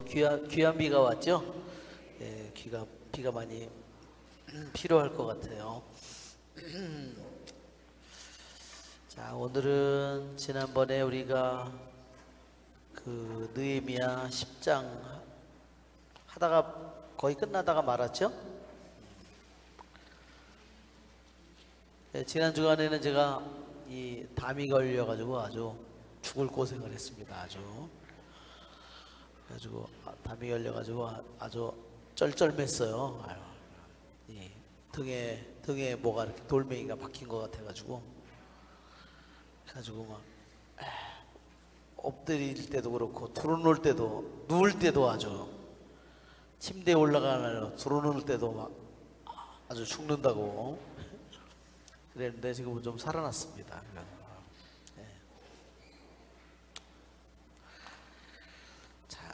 귀한 비가 왔죠? 예, 비가 많이 필요할 것 같아요. 자, 오늘은 지난번에 우리가 그 느헤미야 10장 하다가 거의 끝나다가 말았죠? 예, 지난 주간에는 제가 이 담이 걸려가지고 아주 죽을 고생을 했습니다. 그래가지고 담이 걸려가지고 아주 쩔쩔맸어요. 이 등에 뭐가 이렇게 돌멩이가 박힌 것 같아가지고 막 엎드릴 때도 그렇고 들어놓을 때도 누울 때도 아주 침대에 올라가는 들어놓을 때도 막 아주 죽는다고 그랬는데 지금은 좀 살아났습니다. 네. 자,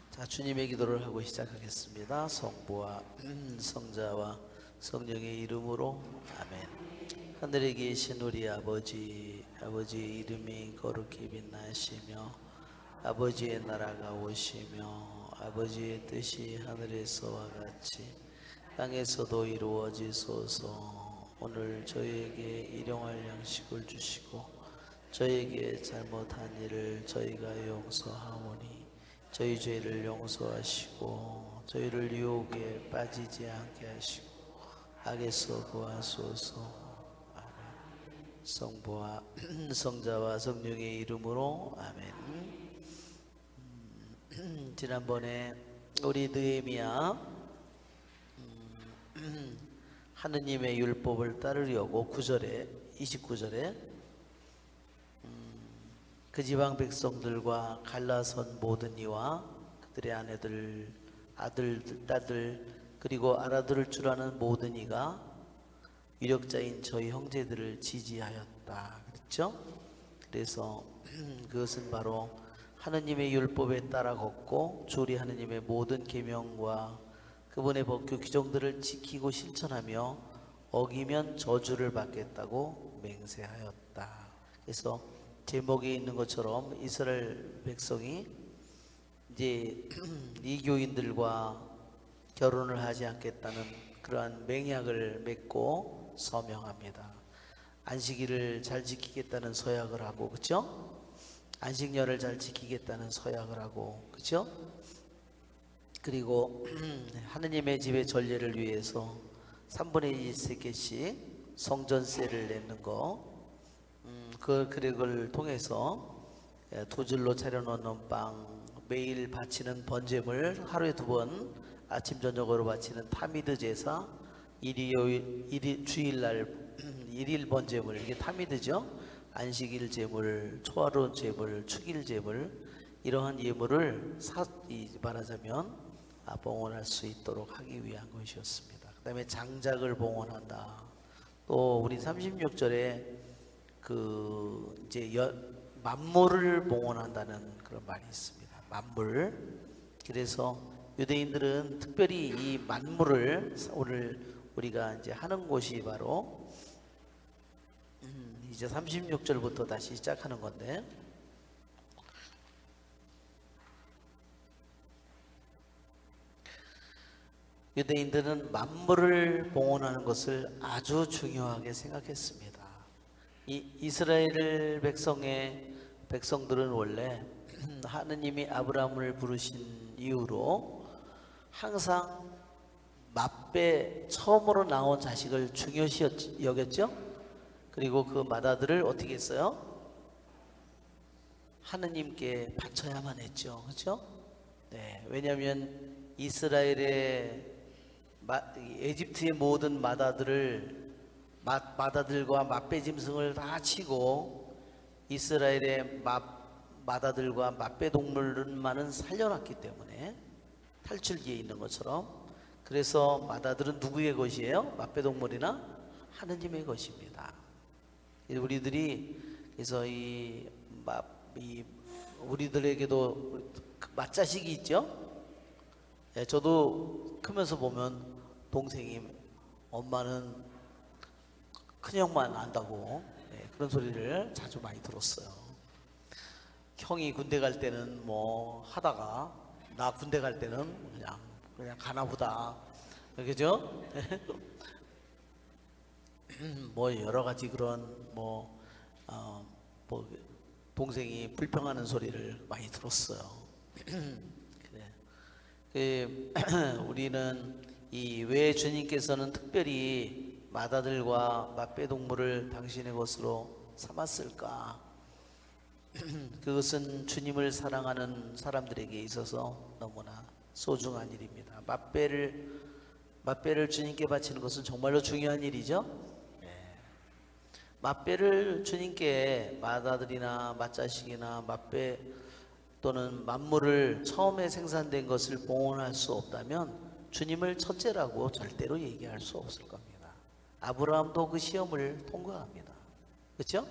자, 주님의 기도를 하고 시작하겠습니다. 성부와 성자와 성령의 이름으로 아멘. 하늘에 계신 우리 아버지의 이름이 거룩히 빛나시며 아버지의 나라가 오시며 아버지의 뜻이 하늘에서와 같이 땅에서도 이루어지소서. 오늘 저희에게 일용할 양식을 주시고 저희에게 잘못한 일을 저희가 용서하오니 저희 죄를 용서하시고 저희를 유혹에 빠지지 않게 하시고 악에서 구하소서. 성부와 성자와 성령의 이름으로 아멘. 지난번에 우리 느헤미야 하느님의 율법을 따르려고 29절에 그 지방 백성들과 갈라선 모든 이와 그들의 아내들, 아들, 딸들 그리고 알아들을 줄 아는 모든 이가 유력자인 저희 형제들을 지지하였다 그랬죠? 그래서 그것은 바로 하느님의 율법에 따라 걷고 주리 하느님의 모든 계명과 그분의 법규 규정들을 지키고 실천하며 어기면 저주를 받겠다고 맹세하였다. 그래서 제목에 있는 것처럼 이스라엘 백성이 이제 이교인들과 결혼을 하지 않겠다는 그러한 맹약을 맺고 서명합니다. 안식일을 잘 지키겠다는 서약을 하고, 그렇죠? 안식년을 잘 지키겠다는 서약을 하고, 그렇죠? 그리고 하느님의 집의 전례를 위해서 3분의 1세개씩 성전세를 내는 거, 그걸 통해서 두 줄로 차려놓는 빵, 매일 바치는 번제물, 하루에 2번 아침 저녁으로 바치는 타미드 제사, 주일날 일일 번제물, 이게 타미드죠. 안식일 제물, 초하루 제물, 축일 제물, 이러한 예물을 말하자면 봉헌할 수 있도록 하기 위한 것이었습니다. 그 다음에 장작을 봉헌한다. 또 우리 36절에 그 이제 만물을 봉헌한다는 그런 말이 있습니다. 만물. 그래서 유대인들은 특별히 이 만물을 오늘 우리가 이제 하는 곳이 바로 이제 36절부터 다시 시작하는 건데, 유대인들은 만물을 봉헌하는 것을 아주 중요하게 생각했습니다. 이 이스라엘 백성들은 원래 하느님이 아브라함을 부르신 이후로 항상 맏배 처음으로 나온 자식을 중요시 여겼죠. 그리고 그 맏아들을 어떻게 했어요? 하느님께 바쳐야만 했죠. 그렇죠? 네, 왜냐하면 이스라엘의 에집트의 모든 맏아들과 맏배 짐승을 다 치고 이스라엘의 맏아들과 맏배 동물만은 살려놨기 때문에 탈출기에 있는 것처럼, 그래서 맏아들은 누구의 것이에요? 맏배 동물이나 하느님의 것입니다. 우리들이 그래서 우리들에게도 맏자식이 있죠. 저도 크면서 보면 동생이 엄마는 큰형만 안다고 그런 소리를 자주 많이 들었어요. 형이 군대 갈 때는 뭐 하다가 나 군대 갈 때는 그냥 가나보다, 그죠? 뭐 여러 가지 그런 뭐 동생이 불평하는 소리를 많이 들었어요. 그래. 우리는 왜 주님께서는 특별히 맏아들과 맏배동물을 당신의 것으로 삼았을까? 그것은 주님을 사랑하는 사람들에게 있어서 너무나 소중한 일입니다. 맏배를 주님께 바치는 것은 정말로 중요한 일이죠. 맏배를 주님께 맏아들이나 맏자식이나 맏배 또는 만물을 처음에 생산된 것을 봉헌할 수 없다면 주님을 첫째라고 절대로 얘기할 수 없을 겁니다. 아브라함도 그 시험을 통과합니다. 그렇죠?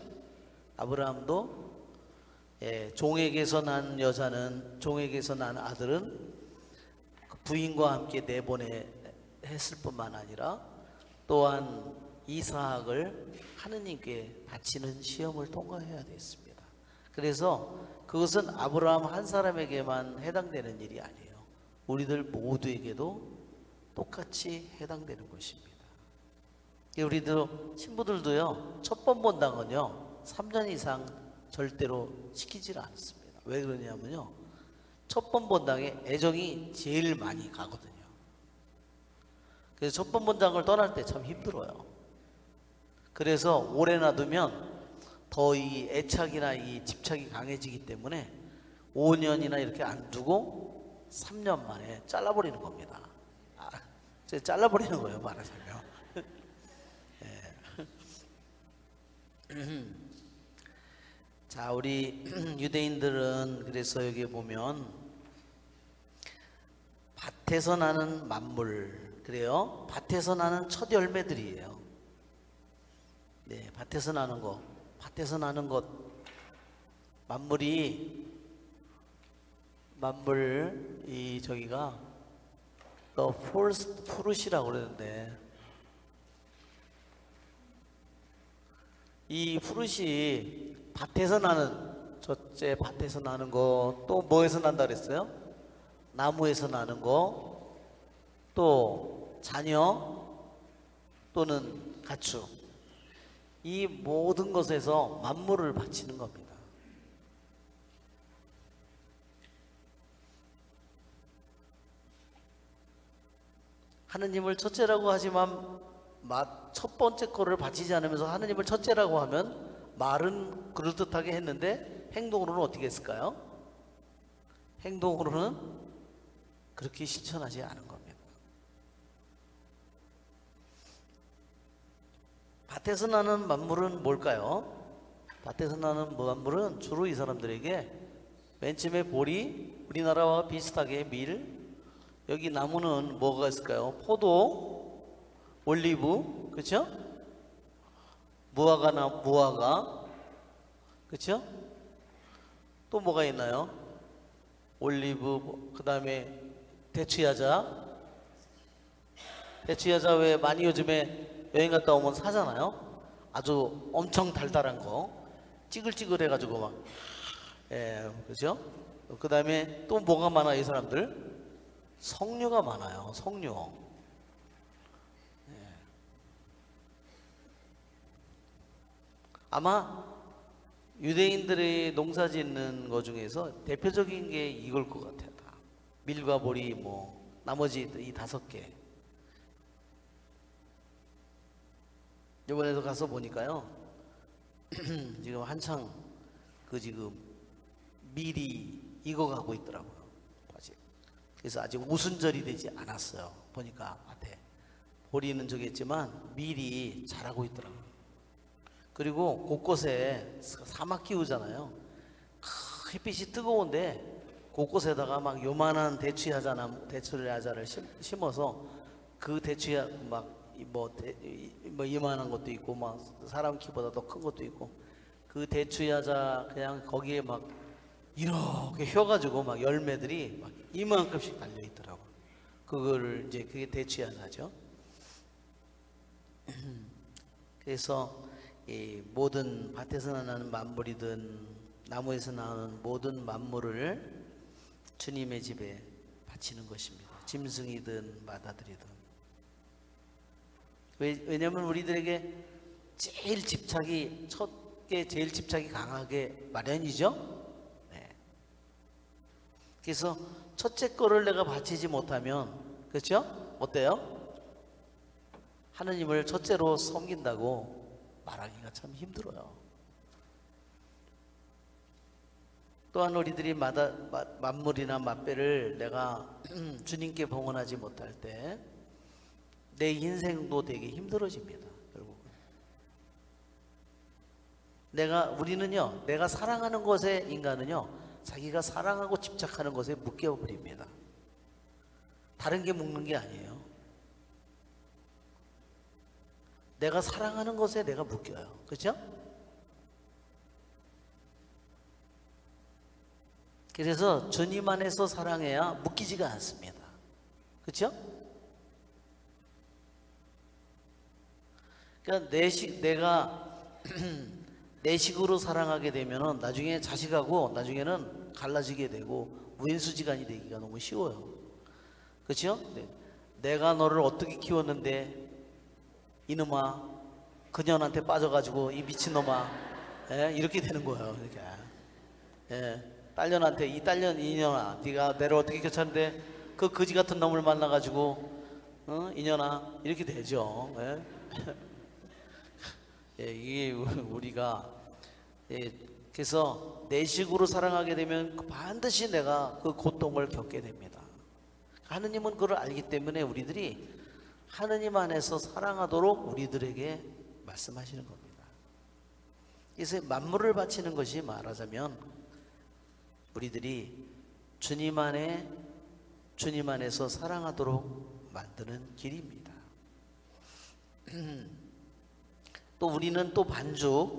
아브라함도 종에게서 난 여자는, 종에게서 난 아들은 부인과 함께 내보냈을 뿐만 아니라 또한 이삭을 하느님께 바치는 시험을 통과해야 됐습니다. 그래서 그것은 아브라함 한 사람에게만 해당되는 일이 아니에요. 우리들 모두에게도 똑같이 해당되는 것입니다. 우리들 신부들도요, 첫 번 본당은요 3년 이상 절대로 시키질 않습니다. 왜 그러냐면요, 첫 번 본당에 애정이 제일 많이 가거든요. 그래서 첫 번 본당을 떠날 때 참 힘들어요. 그래서 오래 놔두면 더 이 애착이나 이 집착이 강해지기 때문에 5년이나 이렇게 안 두고 3년 만에 잘라버리는 겁니다. 잘라버리는 거예요, 말하자면. 자, 우리 유대인들은 그래서 여기 보면 밭에서 나는 만물, 그래요? 밭에서 나는 첫 열매들이에요. 네, 밭에서 나는 것, 만물이, 저기가 the first fruit이라고 그러는데, 이 fruit이 밭에서 나는, 첫째 밭에서 나는 거, 또 뭐에서 난다 그랬어요? 나무에서 나는 거, 또 자녀 또는 가축, 이 모든 것에서 만물을 바치는 겁니다. 하느님을 첫째라고 하지만 첫 번째 거를 바치지 않으면서 하느님을 첫째라고 하면 말은 그럴듯하게 했는데 행동으로는 어떻게 했을까요? 행동으로는 그렇게 실천하지 않은 겁니다. 밭에서 나는 만물은 뭘까요? 밭에서 나는 만물은 주로 이 사람들에게 맨 처음에 보리, 우리나라와 비슷하게 밀, 여기 나무는 뭐가 있을까요? 포도, 올리브, 그렇죠? 무화과, 그렇죠? 또 뭐가 있나요? 올리브, 그 다음에 대추야자. 대추야자 왜 많이 요즘에 여행 갔다 오면 사잖아요. 아주 엄청 달달한 거, 찌글찌글 해가지고 막, 그죠? 그 다음에 또 뭐가 많아, 이 사람들? 석류가 많아요. 석류. 아마 유대인들의 농사 짓는 것 중에서 대표적인 게 이걸 것 같아요. 다. 밀과 보리, 뭐 나머지 이 5개. 이번에도 가서 보니까요, 지금 한창 지금 밀이 익어가고 있더라고요. 아직. 그래서 아직 우순절이 되지 않았어요. 보니까 밭에 보리는 저기 있지만 밀이 자라고 있더라고요. 그리고 곳곳에 사막 기후잖아요. 햇빛이 뜨거운데 곳곳에다가 막 요만한 대추야자를 심어서 그 대추야 뭐 이만한 것도 있고 막 사람 키보다 더 큰 것도 있고, 그 대추야자 그냥 거기에 막 이렇게 휘어가지고 막 열매들이 막 이만큼씩 달려 있더라고. 그거를 이제 그게 대추야자죠. 그래서 이 모든 밭에서 나는 만물이든 나무에서 나오는 모든 만물을 주님의 집에 바치는 것입니다. 짐승이든 마다들이든. 왜냐하면 우리들에게 제일 집착이 첫게 제일 집착이 강하게 마련이죠. 네. 그래서 첫째 거를 내가 바치지 못하면, 그렇죠? 어때요? 하느님을 첫째로 섬긴다고 말하기가 참 힘들어요. 또한 우리들이 만물이나 맛배를 내가 주님께 봉헌하지 못할 때 내 인생도 되게 힘들어집니다. 결국은 우리는요, 내가 사랑하는 것에, 인간은요 자기가 사랑하고 집착하는 것에 묶여버립니다. 다른 게 묶는 게 아니에요. 내가 사랑하는 것에 내가 묶여요. 그렇죠? 그래서 주님 안에서 사랑해야 묶이지가 않습니다. 그렇죠? 그러니까 내가 내 식으로 사랑하게 되면은 나중에 자식하고 나중에는 갈라지게 되고 우연수지간이 되기가 너무 쉬워요. 그렇죠? 내가 너를 어떻게 키웠는데 이놈아, 그년한테 빠져가지고 이 미친놈아, 이렇게 되는 거예요. 그러니까 딸년한테 이 딸년 이년아, 네가 내를 어떻게 교차는데 그 거지 같은 놈을 만나가지고 이년아, 이렇게 되죠. 이게 우리가 그래서 내 식으로 사랑하게 되면 반드시 내가 그 고통을 겪게 됩니다. 하느님은 그걸 알기 때문에 우리들이 하느님 안에서 사랑하도록 우리들에게 말씀하시는 겁니다. 그래서 만물을 바치는 것이 말하자면 우리들이 주님 안에서 사랑하도록 만드는 길입니다. 또 우리는 또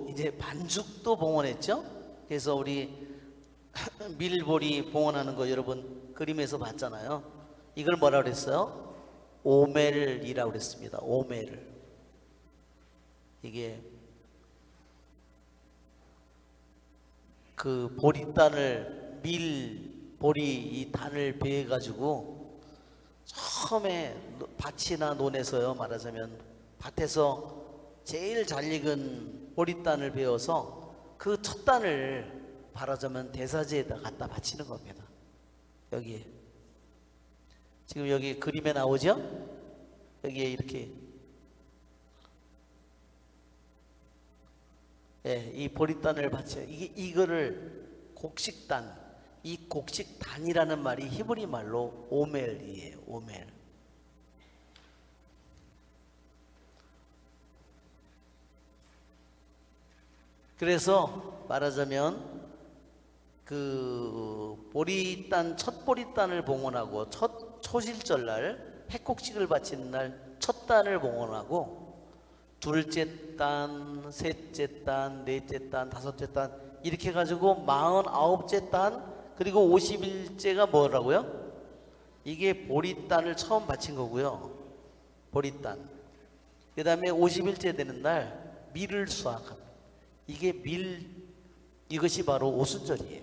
이제 반죽도 봉헌했죠. 그래서 우리 밀보리 봉헌하는 거 여러분 그림에서 봤잖아요. 이걸 뭐라 그랬어요? 오멜이라고 그랬습니다. 오멜. 이게 그 보리단을 보리 이 단을 베어 가지고 처음에 밭이나 논에서요, 말하자면 밭에서 제일 잘 익은 보리단을 베어서 그 첫 단을 말하자면 대사지에다 갖다 바치는 겁니다. 여기에 지금 여기 그림에 나오죠? 여기에 이렇게 이 보리단을 바쳐요. 이거를 곡식단, 이 곡식단이라는 말이 히브리 말로 오멜이에요. 오멜. 그래서 말하자면 그 보리단, 첫 보리단을 봉헌하고 첫 초실절날 핵곡식을 바치는 날 첫 단을 봉헌하고 둘째 단, 셋째 단, 넷째 단, 다섯째 단 이렇게 해가지고 49째 단 그리고 50일째가 뭐라고요? 이게 보리단을 처음 바친 거고요. 보리단. 그 다음에 50일째 되는 날 밀을 수확합니다. 이것이 바로 오순절이에요.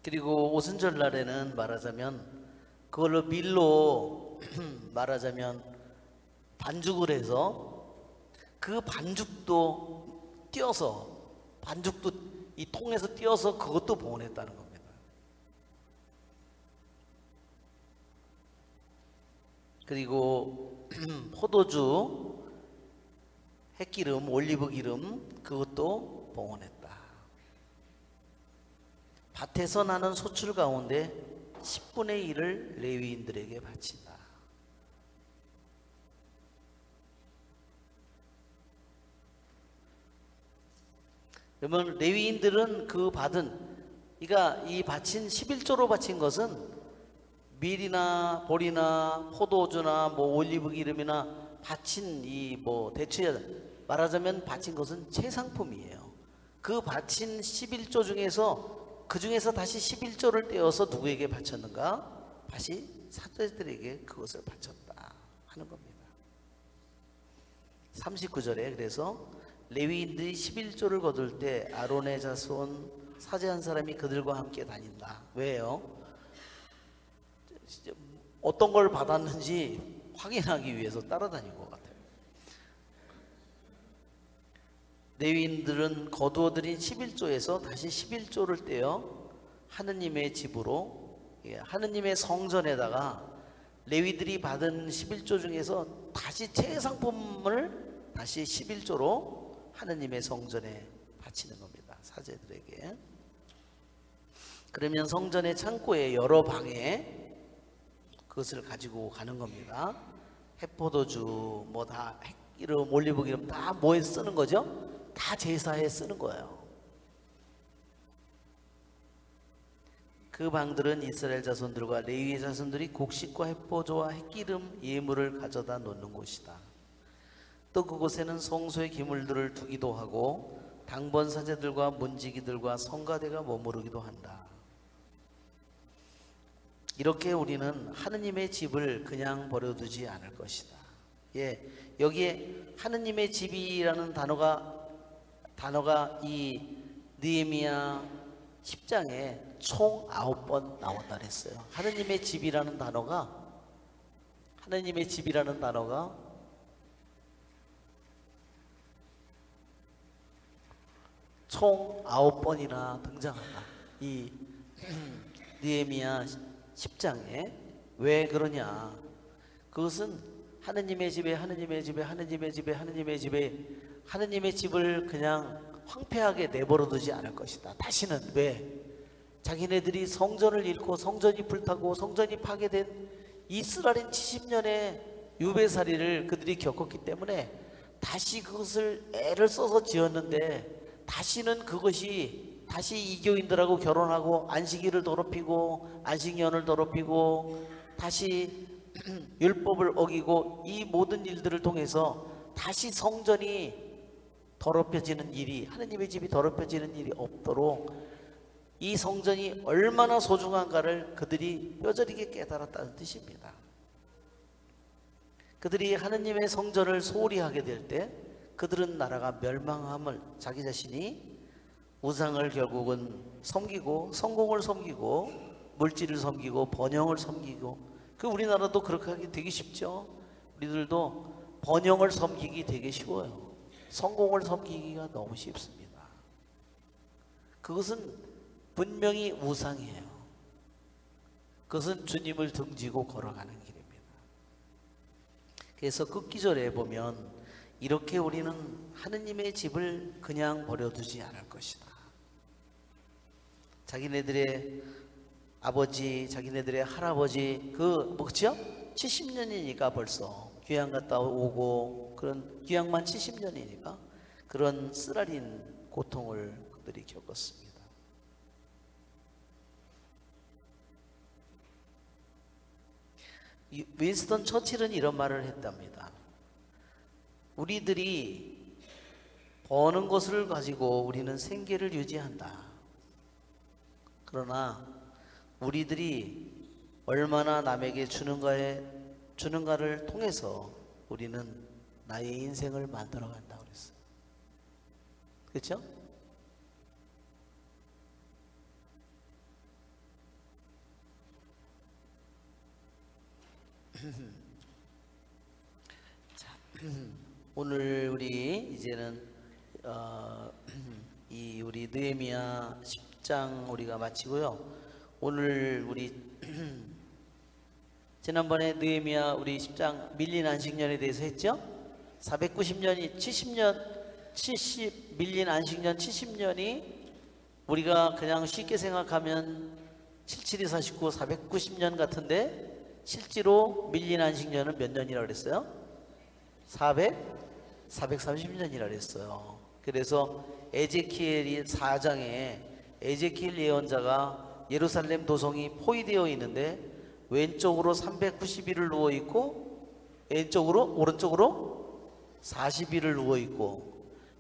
그리고 오순절 날에는 말하자면 그걸로 밀로 말하자면 반죽을 해서 그 반죽도 이 통에서 띄어서 그것도 봉헌했다는 겁니다. 그리고 포도주, 햇기름, 올리브 기름 그것도 봉헌했다. 밭에서 나는 소출 가운데 10분의 1을 레위인들에게 바친다. 그러면 레위인들은 그러니까 이 바친 11조로 바친 것은 밀이나 보리나 포도주나 뭐 올리브 기름이나 바친 대추에 말하자면 바친 것은 최상품이에요. 그 바친 11조 중에서 그 중에서 다시 11조를 떼어서 누구에게 바쳤는가? 다시 사제들에게 그것을 바쳤다. 하는 겁니다. 39절에 그래서 레위인들이 11조를 거둘 때 아론의 자손 사제 한 사람이 그들과 함께 다닌다. 왜요? 어떤 걸 받았는지 확인하기 위해서 따라다닌 것 같아요. 레위인들은 거두어들인 11조에서 다시 11조를 떼어 하느님의 집으로, 하느님의 성전에다가 레위들이 받은 11조 중에서 다시 최상품을 다시 11조로 하느님의 성전에 바치는 겁니다. 사제들에게. 그러면 성전의 창고에 여러 방에 그것을 가지고 가는 겁니다. 햇포도주 뭐 다 핵기름 올리브기름 다 뭐에 쓰는 거죠? 다 제사에 쓰는 거예요. 그 방들은 이스라엘 자손들과 레위 자손들이 곡식과 햇보조와 핵기름 예물을 가져다 놓는 곳이다. 또 그곳에는 성소의 기물들을 두기도 하고 당번 사제들과 문지기들과 성가대가 머무르기도 한다. 이렇게 우리는 하느님의 집을 그냥 버려두지 않을 것이다. 예, 여기에 하느님의 집이라는 단어가 이 느헤미야 10장에 총 9번 나온다 그랬어요. 하느님의 집이라는 단어가 총 9번이나 등장한다. 이 느헤미야 10장에. 왜 그러냐? 그것은 하느님의 집에 하느님의 집을 그냥 황폐하게 내버려 두지 않을 것이다. 다시는. 왜? 자기네들이 성전을 잃고 성전이 불타고 성전이 파괴된 이스라엘 70년의 유배살이를 그들이 겪었기 때문에 다시 그것을 애를 써서 지었는데 다시는 그것이 다시 이교인들하고 결혼하고 안식일을 더럽히고 안식년을 더럽히고 다시 율법을 어기고 이 모든 일들을 통해서 다시 성전이 더럽혀지는 일이, 하느님의 집이 더럽혀지는 일이 없도록 이 성전이 얼마나 소중한가를 그들이 뼈저리게 깨달았다는 뜻입니다. 그들이 하느님의 성전을 소홀히 하게 될 때 그들은 나라가 멸망함을, 자기 자신이 우상을 결국은 섬기고 성공을 섬기고 물질을 섬기고 번영을 섬기고, 그 우리나라도 그렇게 하기 되게 쉽죠. 우리들도 번영을 섬기기 되게 쉬워요. 성공을 섬기기가 너무 쉽습니다. 그것은 분명히 우상이에요. 그것은 주님을 등지고 걸어가는 길입니다. 그래서 끝기절에 보면 이렇게 우리는 하느님의 집을 그냥 버려두지 않을 것이다. 자기네들의 아버지, 자기네들의 할아버지, 뭐죠? 70년이니까 벌써 귀향 갔다 오고, 그런 귀향만 70년이니까 그런 쓰라린 고통을 그들이 겪었습니다. 윈스턴 처칠은 이런 말을 했답니다. 우리들이 버는 것을 가지고 우리는 생계를 유지한다. 그러나 우리들이 얼마나 남에게 주는가를 통해서 우리는 나의 인생을 만들어 간다고 그랬어요. 그렇죠? 자, 오늘 우리 이제는 이 우리 느헤미야 10장 우리가 마치고요. 오늘 우리 지난번에 느헤미야 우리 10장 밀린 안식년에 대해서 했죠? 490년이 70 밀린 안식년 70년이 우리가 그냥 쉽게 생각하면 77이 49 490년 같은데 실제로 밀린 안식년은 몇 년이라고 그랬어요? 430년이라고 그랬어요. 그래서 에제키엘이 4장에 에제키엘 예언자가 예루살렘 도성이 포위되어 있는데 왼쪽으로 390일을 누워 있고 오른쪽으로 40일을 누워 있고,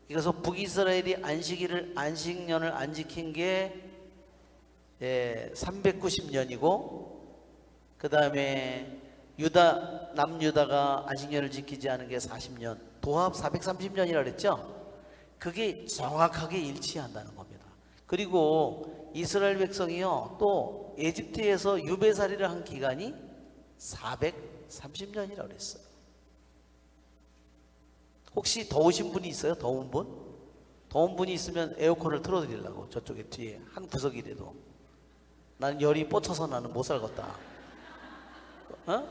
그래서 북이스라엘이 안식년을 안 지킨 게 390년이고, 그 다음에 남유다가 안식년을 지키지 않은 게 40년, 도합 430년이라 그랬죠? 그게 정확하게 일치한다는 겁니다. 그리고 이스라엘 백성이요, 또 에집트에서 유배살이를 한 기간이 430년이라 그랬어요. 혹시 더우신 분이 있어요? 더운 분? 더운 분이 있으면 에어컨을 틀어드리려고. 저쪽에 뒤에 한 구석이라도. 나는 열이 뻗쳐서 나는 못 살겠다. 어?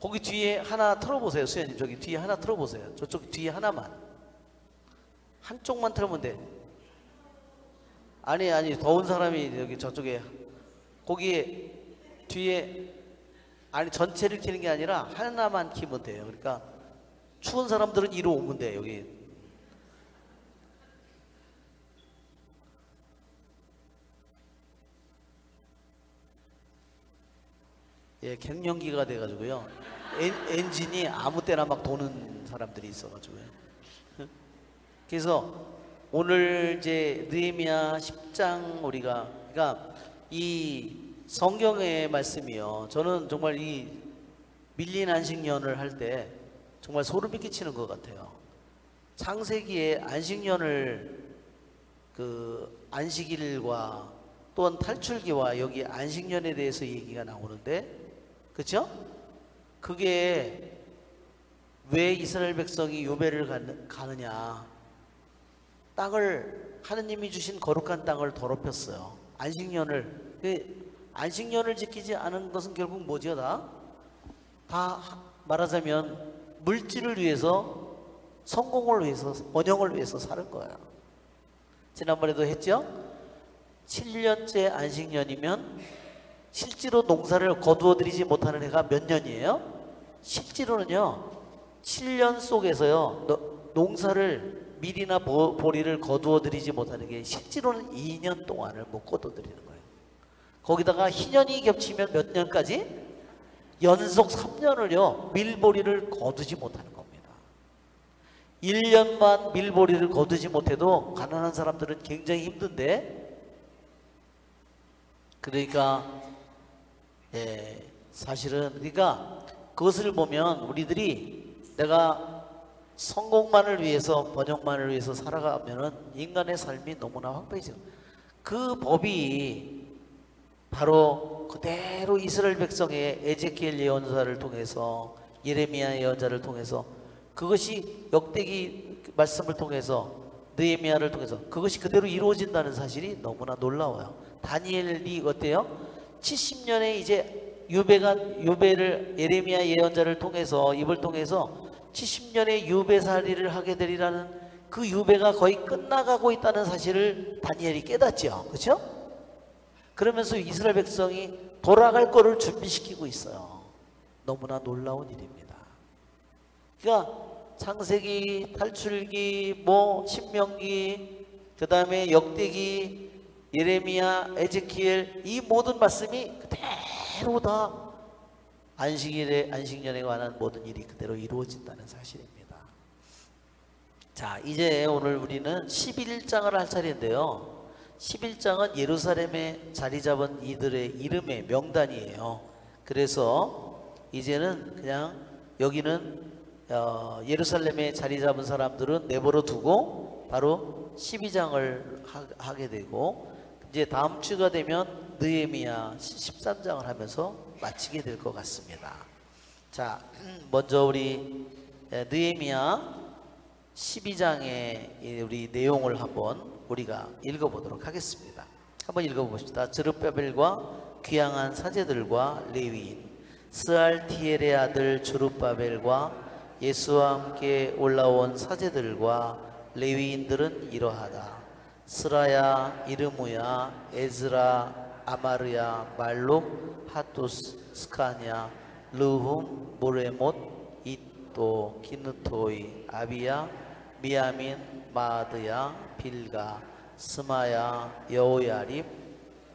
거기 뒤에 하나 틀어보세요. 수현님, 저기 뒤에 하나 틀어보세요. 저쪽 뒤에 하나만. 한쪽만 틀으면 돼. 아니, 더운 사람이 여기 저쪽에, 거기에 뒤에, 아니 전체를 키는 게 아니라 하나만 키면 돼요. 그러니까 추운 사람들은 이리 오면 돼. 여기 예, 갱년기가 돼가지고요, 엔진이 아무 때나 막 도는 사람들이 있어가지고요. 그래서 오늘 이제 느헤미야 10장 우리가, 그러니까 이 성경의 말씀이요, 저는 정말 이 밀린 안식년을 할 때 정말 소름이 끼치는 것 같아요. 창세기에 안식년을, 그 안식일과 또한 탈출기와 여기 안식년에 대해서 얘기가 나오는데, 그렇죠? 그게 왜 이스라엘 백성이 유배를 가느냐, 땅을, 하느님이 주신 거룩한 땅을 더럽혔어요. 안식년을 지키지 않은 것은 결국 뭐죠? 다 말하자면 물질을 위해서, 성공을 위해서, 번영을 위해서 사는 거예요. 지난번에도 했죠? 7년째 안식년이면 실제로 농사를 거두어들이지 못하는 해가 몇 년이에요? 실제로는요, 7년 속에서요, 농사를, 밀이나 보리를 거두어들이지 못하는 게 실제로는 2년 동안을 못 거두어들이는 거예요. 거기다가 희년이 겹치면 몇 년까지? 연속 3년을요 밀보리를 거두지 못하는 겁니다. 1년만 밀보리를 거두지 못해도 가난한 사람들은 굉장히 힘든데, 그러니까 사실은, 그러니까 그것을 보면 우리들이 내가 성공만을 위해서, 번영만을 위해서 살아가면은 인간의 삶이 너무나 황폐해져. 그 법이 바로 그대로 이스라엘 백성의 에제키엘 예언자를 통해서, 예레미야 예언자를 통해서, 그것이 역대기 말씀을 통해서, 느헤미야를 통해서 그것이 그대로 이루어진다는 사실이 너무나 놀라워요. 다니엘이 어때요? 70년에 이제 유배를, 예레미야 예언자를 통해서, 입을 통해서 70년의 유배살이를 하게 되리라는 그 유배가 거의 끝나가고 있다는 사실을 다니엘이 깨닫죠. 그렇죠? 그러면서 이스라엘 백성이 돌아갈 거를 준비시키고 있어요. 너무나 놀라운 일입니다. 그러니까 창세기, 탈출기, 신명기, 그 다음에 역대기, 예레미야, 에제키엘, 이 모든 말씀이 그대로 다 안식년에 관한 모든 일이 그대로 이루어진다는 사실입니다. 자, 이제 오늘 우리는 11장을 할 차례인데요, 11장은 예루살렘에 자리 잡은 이들의 이름의 명단이에요. 그래서 이제는 그냥 여기는 예루살렘에 자리 잡은 사람들은 내버려 두고 바로 12장을 하게 되고, 이제 다음 주가 되면 느헤미야 13장을 하면서 마치게 될 것 같습니다. 자, 먼저 우리 느헤미야 12장의 우리 내용을 한번 우리가 읽어보도록 하겠습니다. 한번 읽어봅시다. 스룹바벨과 귀향한 사제들과 레위인, 스알티엘의 아들 스룹바벨과 예수와 함께 올라온 사제들과 레위인들은 이러하다. 스라야, 이르무야, 에즈라, 아마르야, 말록, 하투스, 스카냐, 르훔, 모레못, 이또, 기누토이, 아비야, 미야민, 마드야, 빌가, 스마야, 여호야립,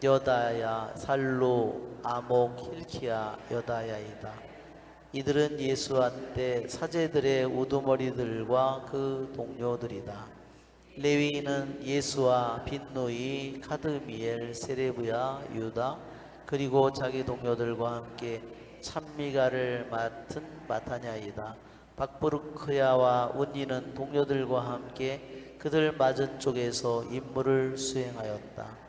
여다야, 살로, 아목, 힐키야, 여다야이다. 이들은 예수와 때 사제들의 우두머리들과 그 동료들이다. 레위인은 예수와 빈누이, 카드미엘, 세레브야, 유다, 그리고 자기 동료들과 함께 찬미가를 맡은 마타냐이다. 박부르크야와 운니는 동료들과 함께 그들 맞은 쪽에서 임무를 수행하였다.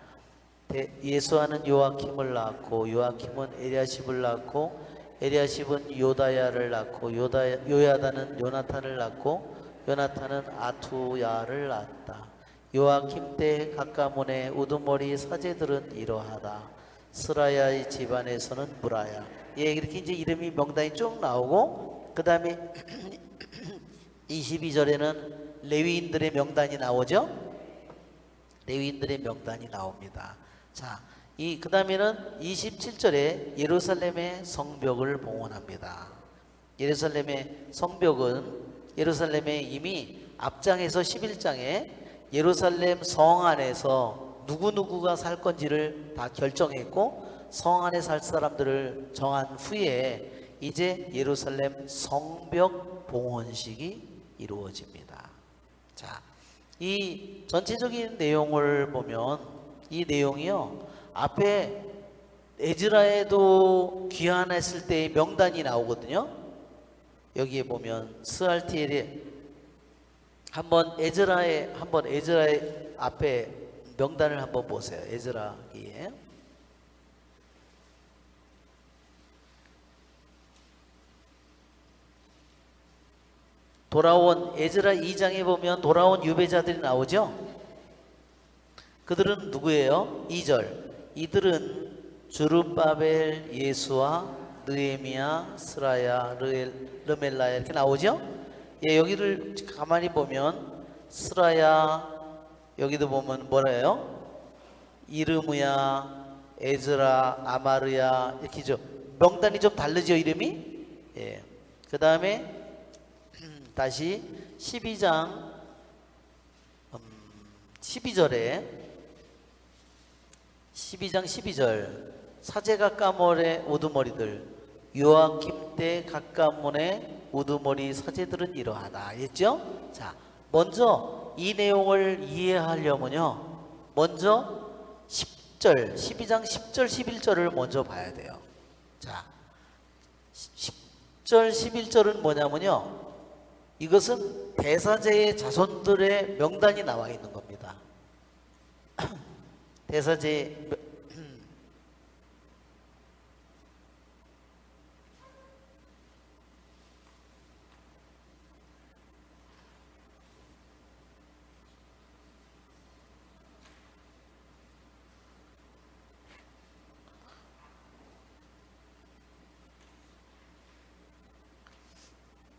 예수아는 요아킴을 낳고 요아킴은 에리아십을 낳고 에리아십은 요다야를 낳고 요야다는 요나탄을 낳고 요나탄은 아투야를 낳았다. 요아킴 때 각가문의 우두머리 사제들은 이러하다. 스라야의 집안에서는 무라야. 예, 이렇게 이제 이름이 명단이 쭉 나오고, 그 다음에 22절에는 레위인들의 명단이 나오죠. 레위인들의 명단이 나옵니다. 자, 그 다음에는 27절에 예루살렘의 성벽을 봉헌합니다. 예루살렘의 성벽은 예루살렘에 이미 앞장에서 11장에 예루살렘 성 안에서 누구누구가 살 건지를 다 결정했고, 성 안에 살 사람들을 정한 후에 이제 예루살렘 성벽 봉헌식이 이루어집니다. 자, 이 전체적인 내용을 보면 이 내용이요, 앞에 에즈라에도 귀환했을 때의 명단이 나오거든요. 여기에 보면 스알티엘에 한번 에즈라의 앞에 명단을 한번 보세요. 에즈라기에 돌아온 에즈라 2장에 보면 돌아온 유배자들이 나오죠. 그들은 누구예요? 2절. 이들은 주룹바벨, 예수아, 느헤미야, 스라야, 르멜라야 이렇게 나오죠. 예, 여기를 가만히 보면 스라야, 여기도 보면 뭐래요? 이르무야, 에즈라, 아마르야 이렇게죠. 명단이 좀 다르죠, 이름이. 예. 그 다음에 다시 12장 12절에 12절 사제 각가문의 우두머리들 요아킴 때 각가문의 우두머리 사제들은 이러하다 했죠. 자, 먼저 이 내용을 이해하려면요, 먼저 10절 12장 10절 11절을 먼저 봐야 돼요. 자, 10절 11절은 뭐냐면요, 이것은 대사제의 자손들의 명단이 나와 있는 겁니다. 대사제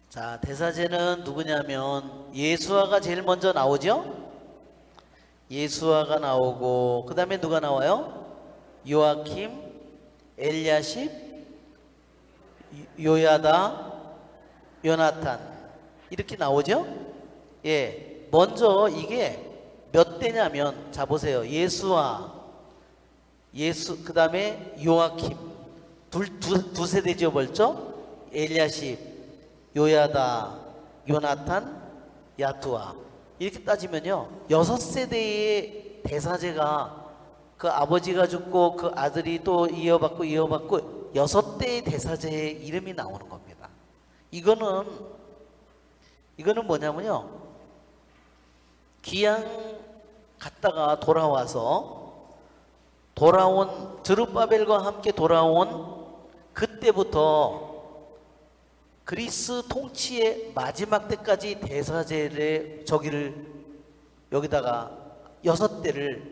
자, 대사제는 누구냐면 예수아가 제일 먼저 나오죠. 예수아가 나오고 그 다음에 누가 나와요? 요아킴, 엘야십, 요야다, 요나탄 이렇게 나오죠. 예, 먼저 이게 몇 대냐면, 자 보세요. 예수아, 그 다음에 요아킴 두 세대죠 벌써. 엘야십, 요야다, 요나탄, 야투아 이렇게 따지면요 6세대의 대사제가, 그 아버지가 죽고 그 아들이 또 이어받고 6대의 대사제의 이름이 나오는 겁니다. 이거는 뭐냐면요, 귀양 갔다가 돌아온 드룹바벨과 함께 돌아온 그때부터 그리스 통치의 마지막 때까지 대사제를 저기를 여기다가 6대를,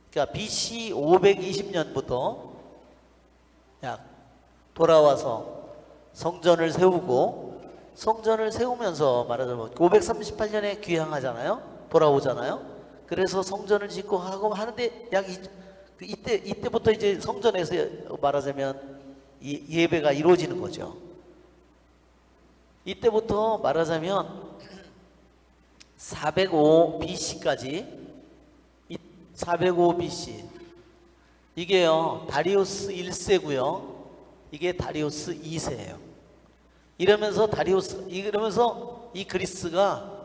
그러니까 BC 520년부터 약 돌아와서 성전을 세우고, 성전을 세우면서 말하자면 538년에 귀향하잖아요. 돌아오잖아요. 그래서 성전을 짓고 하고 하는데 약 이때부터 이제 성전에서 말하자면 예배가 이루어지는 거죠. 이때부터 말하자면 405 BC까지 405 BC 이게요 다리우스 1세고요 이게 다리우스 2세예요. 이러면서 이 그리스가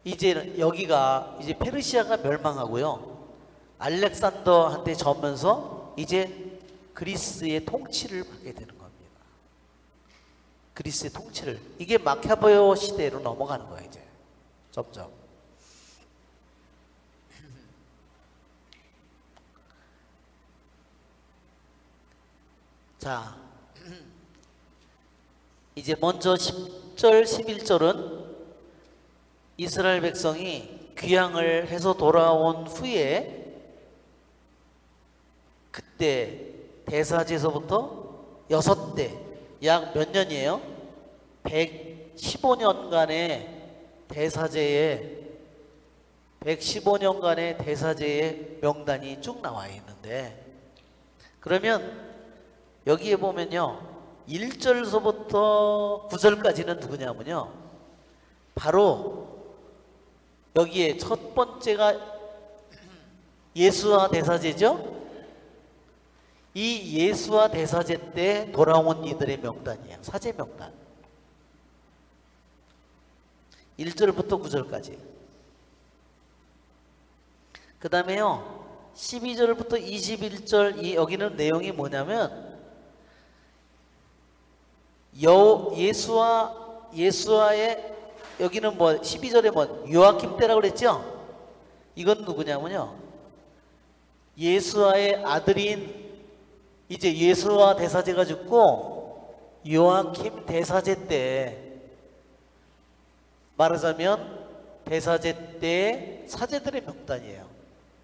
이제 여기가 이제 페르시아가 멸망하고요 알렉산더한테 져면서 이제 그리스의 통치를 받게 되는 겁니다. 그리스의 통치를, 이게 마카베오 시대로 넘어가는 거예요. 이제 점점. 자, 이제 먼저 10절 11절은 이스라엘 백성이 귀향을 해서 돌아온 후에, 그때 대사제에서부터 6대, 약 몇 년이에요? 115년간의 대사제의 명단이 쭉 나와 있는데, 그러면 여기에 보면요, 1절서부터 9절까지는 누구냐면요, 바로 여기에 첫 번째가 예수와 대사제죠. 이 예수와 대사제 때 돌아온 이들의 명단이에요. 사제 명단. 1절부터 9절까지. 그 다음에요, 12절부터 21절, 여기는 내용이 뭐냐면, 예수와의, 여기는 뭐 12절에 뭐 요아킴 때라고 그랬죠. 이건 누구냐면요, 예수와의 아들인, 이제 예수와 대사제가 죽고 요아킴 대사제 때, 말하자면 대사제 때 사제들의 명단이에요.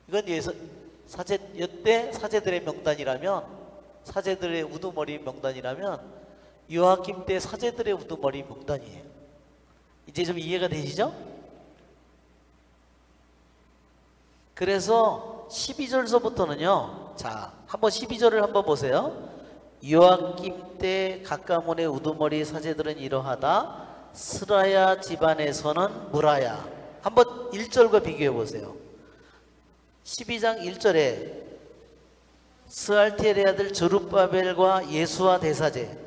이건 사제 때 사제들의 명단이라면, 사제들의 우두머리 명단이라면, 요아킴 때 사제들의 우두머리 명단이에요. 이제 좀 이해가 되시죠? 그래서 12절서부터는요, 자, 한번 12절을 한번 보세요. 요아킴 때 각가문의 우두머리 사제들은 이러하다. 스라야 집안에서는 무라야. 한번 1절과 비교해 보세요. 12장 1절에 스알티엘의 아들 저룹바벨과 예수와 대사제,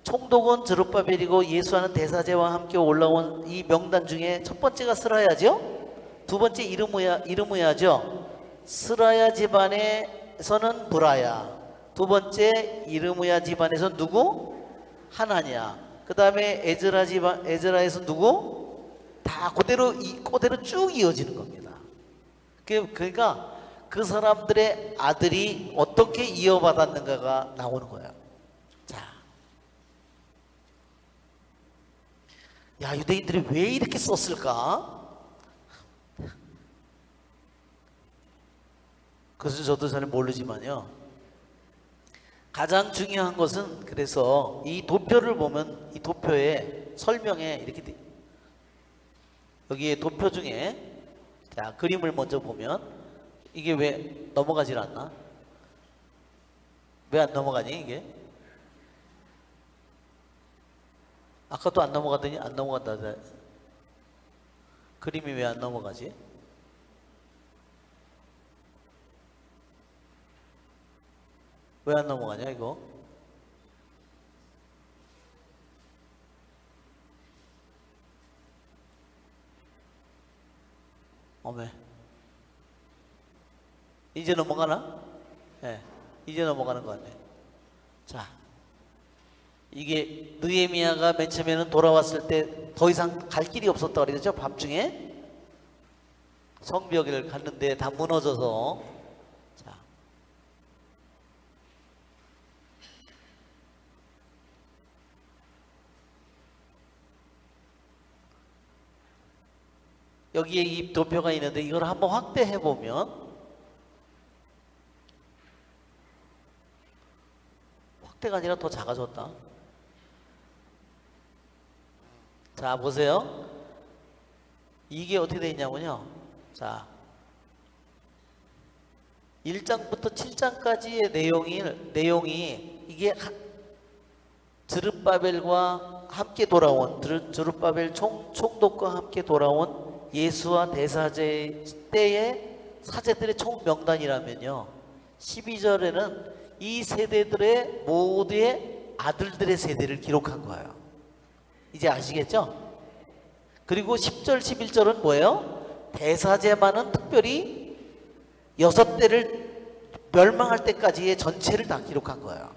총독은 저룹바벨이고 예수와는 대사제와 함께 올라온 이 명단 중에 첫 번째가 스라야죠. 두 번째 이르무야죠. 스라야 집안에서는 무라야. 두 번째 이르무야 집안에서는 누구? 하나냐. 그 다음에 에즈라에서 누구? 다 그대로 쭉 이어지는 겁니다. 그러니까 그 사람들의 아들이 어떻게 이어받았는가가 나오는 거예요. 자, 야, 유대인들이 왜 이렇게 썼을까? 그것은 저도 잘 모르지만요, 가장 중요한 것은, 그래서 이 도표를 보면, 이 도표의 설명에 이렇게 돼, 여기에 도표 중에, 자, 그림을 먼저 보면, 이게 왜 넘어가질 않나? 왜 안 넘어가니 이게? 아까도 안 넘어가더니 안 넘어간다. 그림이 왜 안 넘어가지? 왜 안 넘어가냐 이거? 어메, 이제 넘어가나? 네, 이제 넘어가는 것 같네. 자, 이게 느헤미야가 맨 처음에는 돌아왔을 때 더 이상 갈 길이 없었다고 그랬죠. 밤중에 성벽을 갔는데 다 무너져서, 자, 여기에 이 도표가 있는데 이걸 한번 확대해 보면, 확대가 아니라 더 작아졌다. 자, 보세요. 이게 어떻게 되어 있냐면요, 자, 1장부터 7장까지의 내용이 이게 저룹바벨과 함께 돌아온, 저룹바벨 총독과 함께 돌아온 예수와 대사제 때의 사제들의 총 명단이라면요, 12절에는 이 세대들의 모두의 아들들의 세대를 기록한 거예요. 이제 아시겠죠? 그리고 10절 11절은 뭐예요? 대사제만은 특별히 6대를 멸망할 때까지의 전체를 다 기록한 거예요.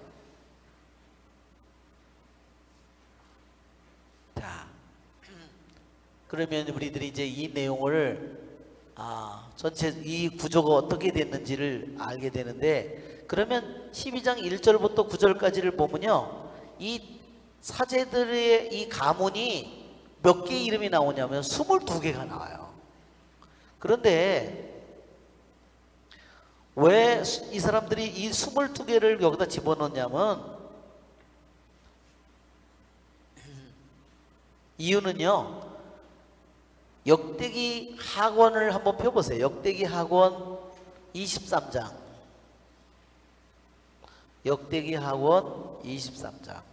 그러면 우리들이 이제 이 내용을 전체 이 구조가 어떻게 됐는지를 알게 되는데, 그러면 12장 1절부터 9절까지를 보면요, 이 사제들의 이 가문이 몇 개 이름이 나오냐면 22개가 나와요. 그런데 왜 이 사람들이 이 22개를 여기다 집어넣냐면, 이유는요, 역대기 하권을 한번 펴보세요. 역대기 하권 23장. 역대기 하권 23장.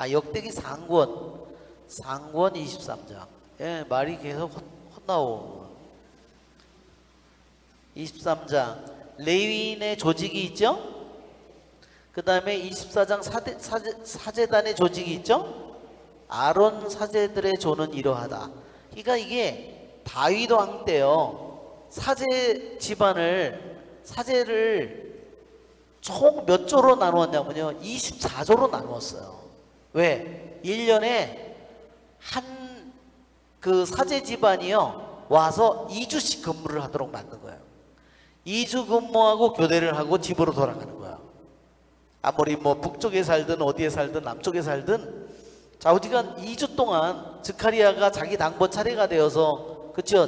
역대기 상권 23장. 예, 말이 계속 헛나오고. 23장 레위인의 조직이 있죠. 그 다음에 24장 사제단의 조직이 있죠. 아론 사제들의 조는 이러하다. 그러니까 이게 다윗 왕 때요, 사제 집안을, 사제를 총 몇 조로 나누었냐면요, 24조로 나누었어요. 왜? 1년에 한 그 사제 집안이요 와서 2주씩 근무를 하도록 만든 거예요. 2주 근무하고 교대를 하고 집으로 돌아가는 거야. 아무리 뭐 북쪽에 살든 어디에 살든 남쪽에 살든 좌우지간 2주 동안 스가랴가 자기 당번 차례가 되어서, 그쵸,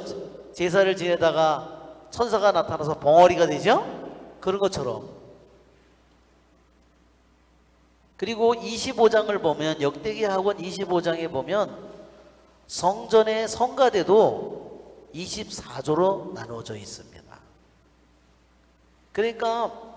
제사를 지내다가 천사가 나타나서 벙어리가 되죠. 그런 것처럼. 그리고 25장을 보면, 역대기 하권 25장에 보면 성전의 성가대도 24조로 나누어져 있습니다. 그러니까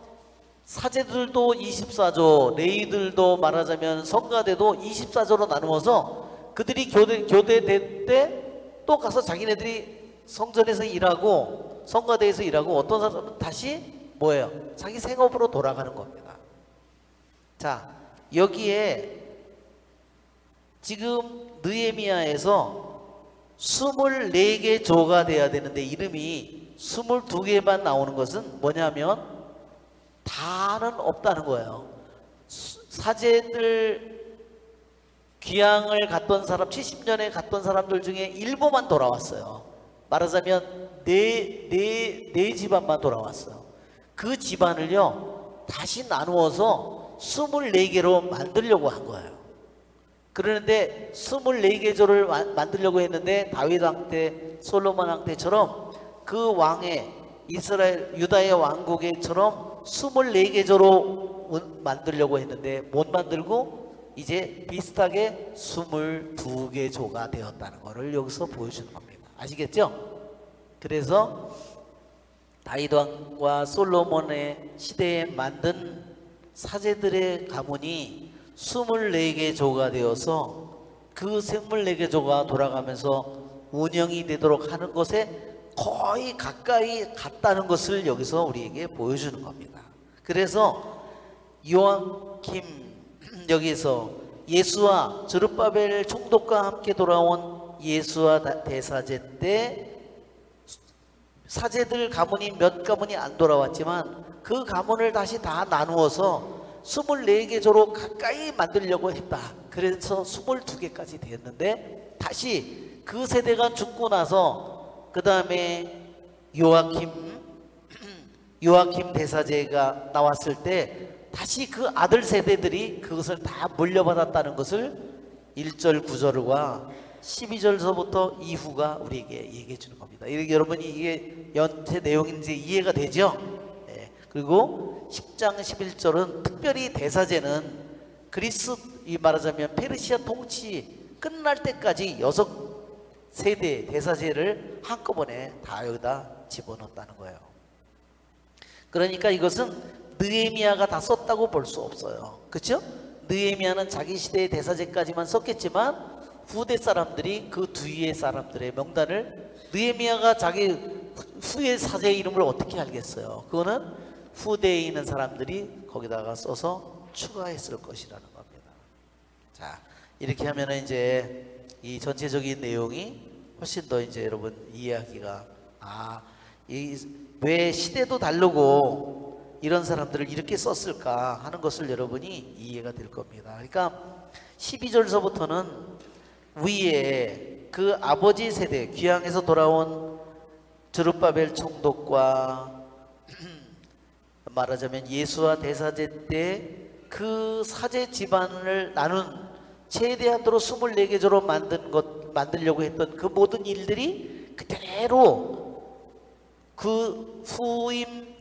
사제들도 24조, 레위들도 말하자면 성가대도 24조로 나누어서 그들이 교대될 때 또 가서 자기네들이 성전에서 일하고 성가대에서 일하고, 어떤 사람은 다시 뭐예요? 자기 생업으로 돌아가는 겁니다. 자, 여기에 지금 느헤미야에서 24개 조가 돼야 되는데 이름이 22개만 나오는 것은 뭐냐면 다는 없다는 거예요. 사제들 귀향을 갔던 사람, 70년에 갔던 사람들 중에 일부만 돌아왔어요. 말하자면 네 집안만 돌아왔어요. 그 집안을요 다시 나누어서 24개로 만들려고 한 거예요. 그러는데 24개 조를 만들려고 했는데 다윗 왕 때, 솔로몬 왕 때처럼 그 왕의 이스라엘 유다의 왕국에처럼 24개 조로 만들려고 했는데 못 만들고 이제 비슷하게 22개 조가 되었다는 것을 여기서 보여주는 겁니다. 아시겠죠? 그래서 다윗 왕과 솔로몬의 시대에 만든 사제들의 가문이 24개 조가 되어서 그 24개 조가 돌아가면서 운영이 되도록 하는 것에 거의 가까이 갔다는 것을 여기서 우리에게 보여주는 겁니다. 그래서 요아킴, 여기서 예수와 저룹바벨 총독과 함께 돌아온 예수와 대사제 때 사제들 가문이 몇 가문이 안 돌아왔지만 그 가문을 다시 다 나누어서 24개 조로 가까이 만들려고 했다. 그래서 22개까지 되었는데 다시 그 세대가 죽고 나서 그 다음에 요아킴 대사제가 나왔을 때 다시 그 아들 세대들이 그것을 다 물려받았다는 것을 1절 9절과 12절서부터 이후가 우리에게 얘기해 주는 겁니다. 여러분이 이게 연체 내용인지 이해가 되죠? 네. 그리고 10장 11절은 특별히 대사제는 그리스, 이 말하자면 페르시아 통치 끝날 때까지 6세대 대사제를 한꺼번에 다 여기다 집어넣었다는 거예요. 그러니까 이것은 느헤미야가 다 썼다고 볼 수 없어요. 그렇죠? 느헤미야는 자기 시대의 대사제까지만 썼겠지만 후대 사람들이 그 뒤에 사람들의 명단을, 느헤미야가 자기 후의 사제 이름을 어떻게 알겠어요? 그거는 후대에 있는 사람들이 거기다가 써서 추가했을 것이라는 겁니다. 자, 이렇게 하면 이제 이 전체적인 내용이 훨씬 더 이제 여러분 이해하기가, 왜 시대도 다르고 이런 사람들을 이렇게 썼을까 하는 것을 여러분이 이해가 될 겁니다. 그러니까 12절서부터는 위에 그 아버지 세대 귀향에서 돌아온 저룹바벨 총독과 말하자면 예수와 대사제 때 그 사제 집안을 나눈 최대한도로 24개조로 만들려고 했던 그 모든 일들이 그대로 그 후임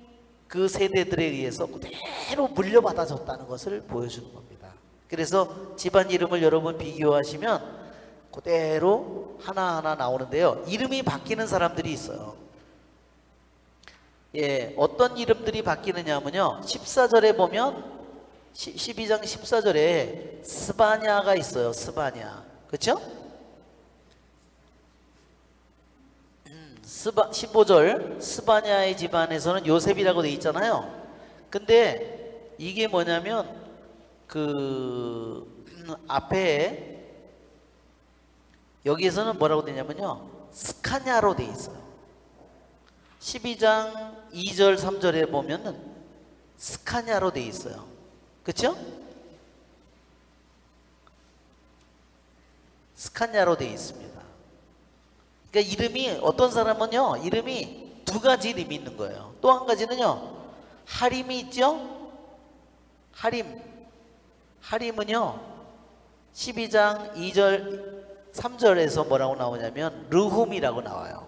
그 세대들에 의해서 그대로 물려받아졌다는 것을 보여주는 겁니다. 그래서 집안 이름을 여러분 비교하시면 그대로 하나하나 나오는데요. 이름이 바뀌는 사람들이 있어요. 예, 어떤 이름들이 바뀌느냐 하면요. 14절에 보면 12장 14절에 스바냐가 있어요. 스바냐. 그렇죠? 15절 스바냐의 집안에서는 요셉이라고 되어 있잖아요. 근데 이게 뭐냐면 그 앞에 여기에서는 뭐라고 되냐면요. 스카냐로 되어 있어요. 12장 2절 3절에 보면은 스카냐로 되어 있어요. 그렇죠? 스카냐로 되어 있습니다. 그러니까 이름이 어떤 사람은요. 이름이 두 가지 이름이 있는 거예요. 또 한 가지는요. 하림이 있죠? 하림은요. 12장 2절 3절에서 뭐라고 나오냐면 르훔이라고 나와요.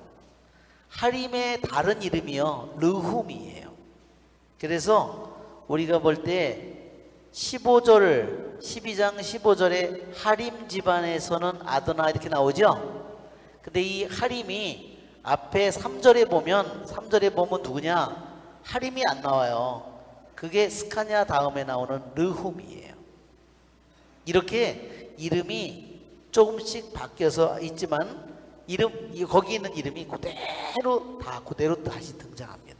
하림의 다른 이름이요. 르훔이에요. 그래서 우리가 볼 때 12장 15절에 하림 집안에서는 아드나 이렇게 나오죠. 근데 이 하림이 앞에 3절에 보면 누구냐? 하림이 안 나와요. 그게 스카냐 다음에 나오는 르훔이에요. 이렇게 이름이 조금씩 바뀌어서 있지만 거기 있는 이름이 그대로 다시 등장합니다.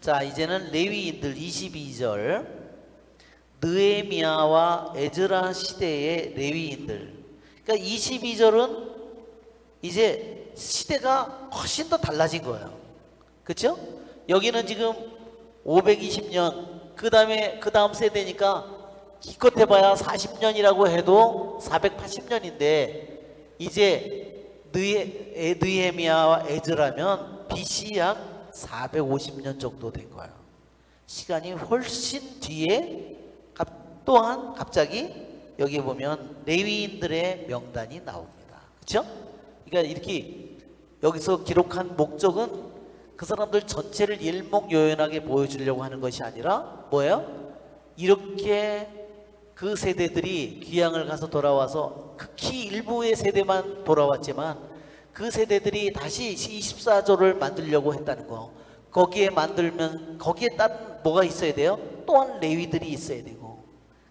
자, 이제는 레위인들 22절 느헤미야와 에즈라 시대의 레위인들. 그러니까 22절은 이제 시대가 훨씬 더 달라진 거예요. 그렇죠? 여기는 지금 520년 그 다음 세대니까 기껏 해봐야 40년이라고 해도 480년인데 이제 느헤미야와 에즈라면 BC 약 450년 정도 된 거예요. 시간이 훨씬 뒤에 또한 갑자기 여기 보면 레위인들의 명단이 나옵니다. 그렇죠? 그러니까 이렇게 여기서 기록한 목적은 그 사람들 전체를 일목요연하게 보여주려고 하는 것이 아니라 뭐예요? 이렇게 그 세대들이 귀향을 가서 돌아와서 극히 일부의 세대만 돌아왔지만 그 세대들이 다시 24조를 만들려고 했다는 거. 거기에 따른 뭐가 있어야 돼요? 또한 레위들이 있어야 되고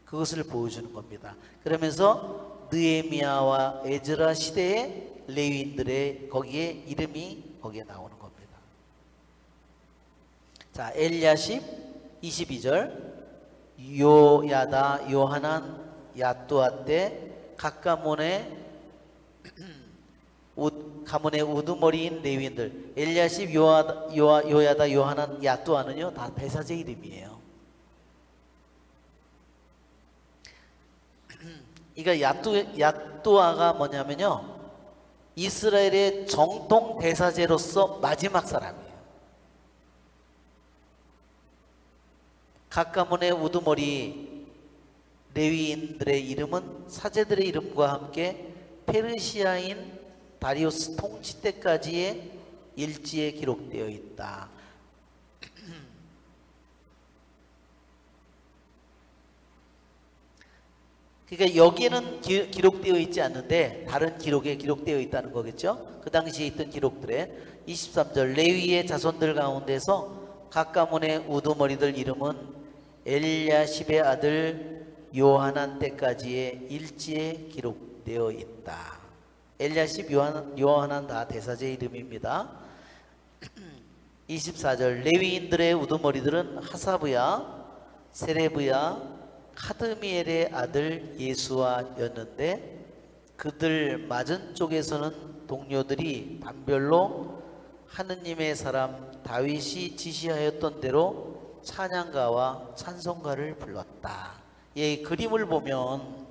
그것을 보여주는 겁니다. 그러면서 느헤미야와 에즈라 시대의 레위인들의 거기에 이름이 거기에 나오는 겁니다. 자, 엘야십 22절 요야다 요하난 야뚜아 때 가문의 우두머리인 레위인들 엘야십 요야다 요하난 야뚜아는요 다 대사제 이름이에요. 그러니까 야뚜아가 뭐냐면요 이스라엘의 정통 대사제로서 마지막 사람이에요. 각 가문의 우두머리 레위인들의 이름은 사제들의 이름과 함께 페르시아인 다리우스 통치 때까지의 일지에 기록되어 있다. 그러니까 여기에는 기록되어 있지 않는데 다른 기록에 기록되어 있다는 거겠죠. 그 당시에 있던 기록들에 23절 레위의 자손들 가운데서 각 가문의 우두머리들 이름은 엘야십의 아들 요하난 때까지의 일지에 기록되어 있다. 엘야십, 요하난 다 대사제 이름입니다. 24절 레위인들의 우두머리들은 하사브야, 세레브야, 카드미엘의 아들 예수아였는데 그들 맞은 쪽에서는 동료들이 단별로 하느님의 사람 다윗이 지시하였던 대로 찬양가와 찬송가를 불렀다. 이 그림을 보면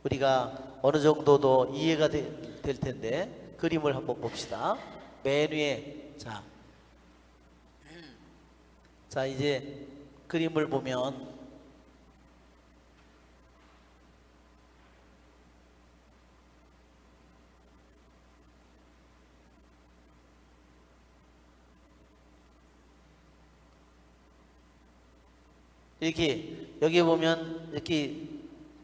우리가 어느 정도도 이해가 될 텐데 그림을 한번 봅시다. 맨 위에 자 이제 그림을 보면 이렇게 여기 보면 이렇게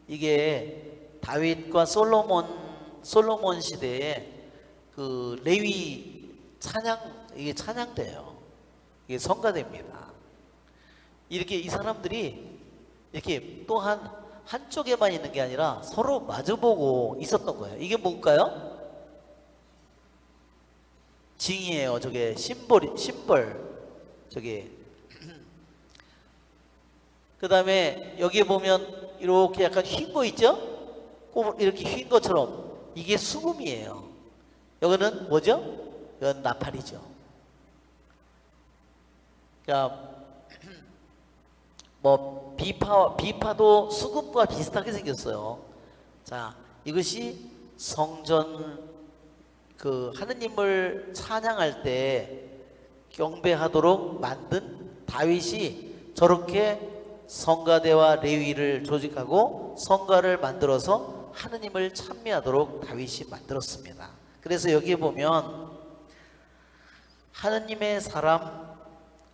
이게 다윗과 솔로몬 시대에 그 레위 찬양, 이게 찬양돼요. 이게 성가됩니다. 이렇게 이 사람들이 이렇게 또한 한쪽에만 있는 게 아니라 서로 마주보고 있었던 거예요. 이게 뭘까요? 징이에요. 저게 심벌 저게. 그 다음에 여기 보면 이렇게 약간 흰 거 있죠? 꼭 이렇게 흰 것처럼 이게 수금이에요. 여기는 뭐죠? 이건 나팔이죠. 자, 뭐 비파도 수금과 비슷하게 생겼어요. 자, 이것이 성전 그 하느님을 찬양할 때 경배하도록 만든 다윗이 저렇게 성가대와 레위를 조직하고 성가를 만들어서 하느님을 찬미하도록 다윗이 만들었습니다. 그래서 여기에 보면 하느님의 사람,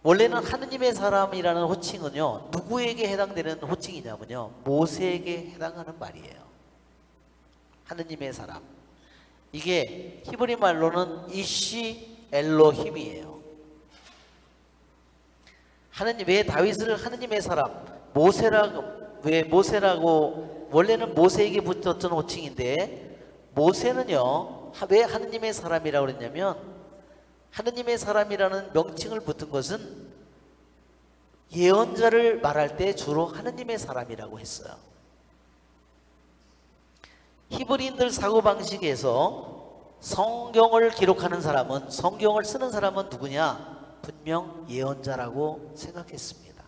원래는 하느님의 사람이라는 호칭은요 누구에게 해당되는 호칭이냐면요 모세에게 해당하는 말이에요. 하느님의 사람, 이게 히브리 말로는 이시 엘로힘이에요. 하느님, 왜 다윗을 하느님의 사람, 왜 모세라고, 원래는 모세에게 붙었던 호칭인데, 모세는요, 왜 하느님의 사람이라고 그랬냐면, 하느님의 사람이라는 명칭을 붙은 것은 예언자를 말할 때 주로 하느님의 사람이라고 했어요. 히브리인들 사고방식에서 성경을 기록하는 사람은, 성경을 쓰는 사람은 누구냐? 분명 예언자라고 생각했습니다.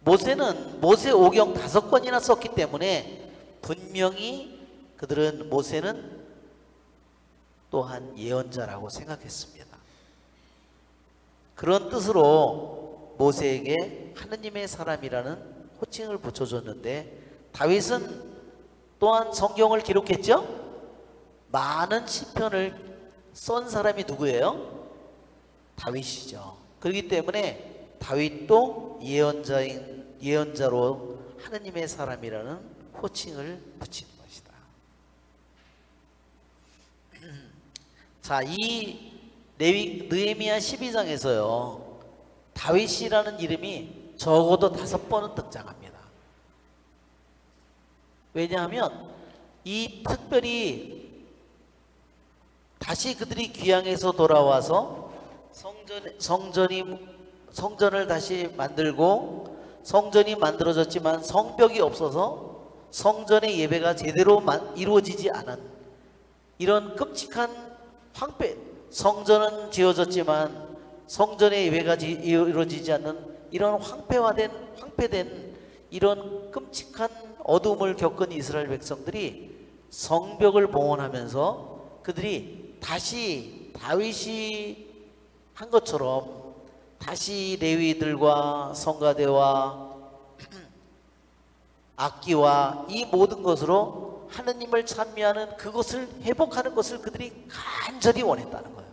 모세는 모세 오경 5권이나 썼기 때문에 분명히 그들은 모세는 또한 예언자라고 생각했습니다. 그런 뜻으로 모세에게 하느님의 사람이라는 호칭을 붙여줬는데, 다윗은 또한 성경을 기록했죠? 많은 시편을 쓴 사람이 누구예요? 다윗이죠. 그렇기 때문에 다윗도 예언자로 하느님의 사람이라는 호칭을 붙이는 것이다. 자, 이 느헤미야 12장에서요 다윗이라는 이름이 적어도 5번은 등장합니다. 왜냐하면 이 특별히 다시 그들이 귀향에서 돌아와서 성전을 다시 만들고, 성전이 만들어졌지만 성벽이 없어서 성전의 예배가 제대로 이루어지지 않은 이런 끔찍한 황폐, 성전은 지어졌지만 성전의 예배가 이루어지지 않는 이런 황폐된 이런 끔찍한 어둠을 겪은 이스라엘 백성들이 성벽을 봉헌하면서 그들이 다시 다윗이 한 것처럼 다시 레위들과 성가대와 악기와 이 모든 것으로 하느님을 찬미하는 그것을 회복하는 것을 그들이 간절히 원했다는 거예요.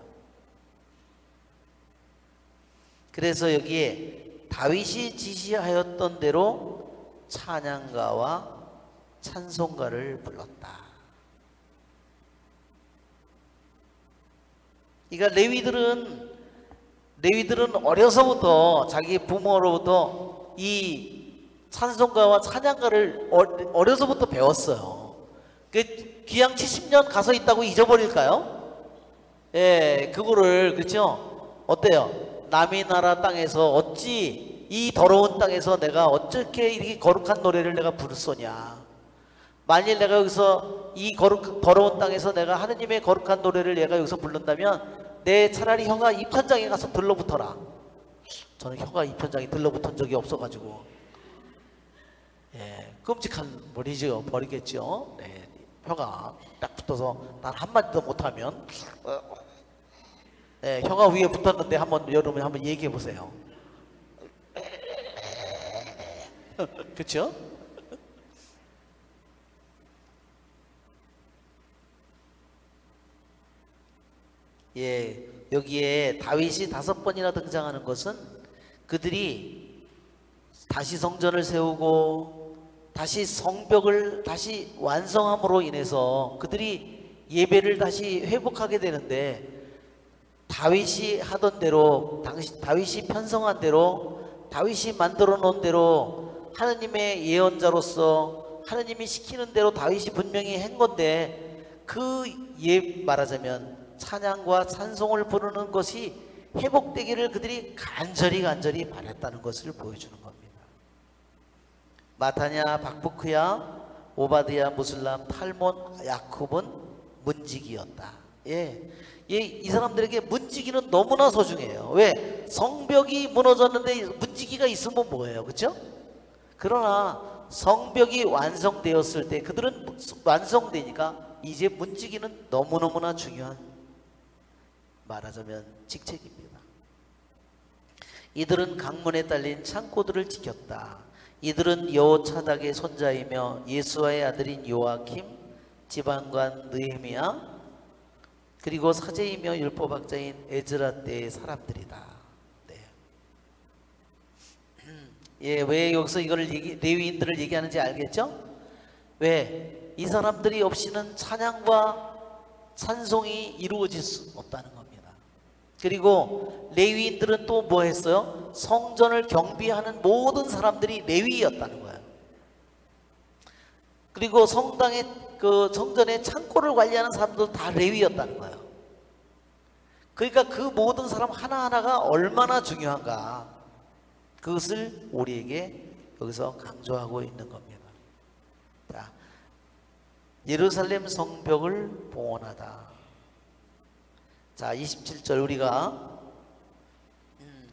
그래서 여기에 다윗이 지시하였던 대로 찬양가와 찬송가를 불렀다. 그러니까 레위들은 어려서부터 자기 부모로부터 이 찬송가와 찬양가를 어려서부터 배웠어요. 그 귀양 70년 가서 있다고 잊어버릴까요? 예, 그거를, 그렇죠? 어때요? 남의 나라 땅에서 어찌 이 더러운 땅에서 내가 어떻게 이렇게 거룩한 노래를 내가 부르소냐. 만일 내가 여기서 이 더러운 땅에서 내가 하느님의 거룩한 노래를 내가 여기서 부른다면 내 차라리 혀가 입천장에 가서 들러붙어라. 저는 혀가 입천장에 들러붙은 적이 없어가지고, 예, 끔찍한 머리죠. 버리겠죠. 네, 혀가 딱 붙어서 단 한마디도 못하면 네, 혀가 위에 붙었는데 한번 여러분 한번 얘기해 보세요. 그렇죠? 예, 여기에 다윗이 5번이나 등장하는 것은 그들이 다시 성전을 세우고 다시 성벽을 다시 완성함으로 인해서 그들이 예배를 다시 회복하게 되는데, 다윗이 하던 대로, 다윗이 편성한 대로, 다윗이 만들어 놓은 대로 하느님의 예언자로서 하느님이 시키는 대로 다윗이 분명히 한 건데, 말하자면 찬양과 찬송을 부르는 것이 회복되기를 그들이 간절히 바랬다는 것을 보여주는 겁니다. 마타냐, 박부크야, 오바드야, 무슬람, 탈몬, 야콥은 문지기였다. 이 사람들에게 문지기는 너무나 소중해요. 왜? 성벽이 무너졌는데 문지기가 있으면 뭐예요? 그렇죠? 그러나 성벽이 완성되었을 때 그들은 완성되니까 이제 문지기는 너무너무나 중요한, 말하자면 직책입니다. 이들은 강문에 딸린 창고들을 지켰다. 이들은 여호차닥의 손자이며 예수아의 아들인 요아킴, 지방관 느헤미야, 그리고 사제이며 율법학자인 에즈라 때의 사람들이다. 네. 왜 여기서 이걸 레위인들을 얘기하는지 알겠죠? 왜? 이 사람들이 없이는 찬양과 찬송이 이루어질 수 없다는 겁니다. 그리고 레위인들은 또 뭐 했어요? 성전을 경비하는 모든 사람들이 레위였다는 거예요. 그리고 성당의 성전의 창고를 관리하는 사람도 다 레위였다는 거예요. 그러니까 그 모든 사람 하나하나가 얼마나 중요한가, 그것을 우리에게 여기서 강조하고 있는 겁니다. 자, 예루살렘 성벽을 봉헌하다. 자, 27절 우리가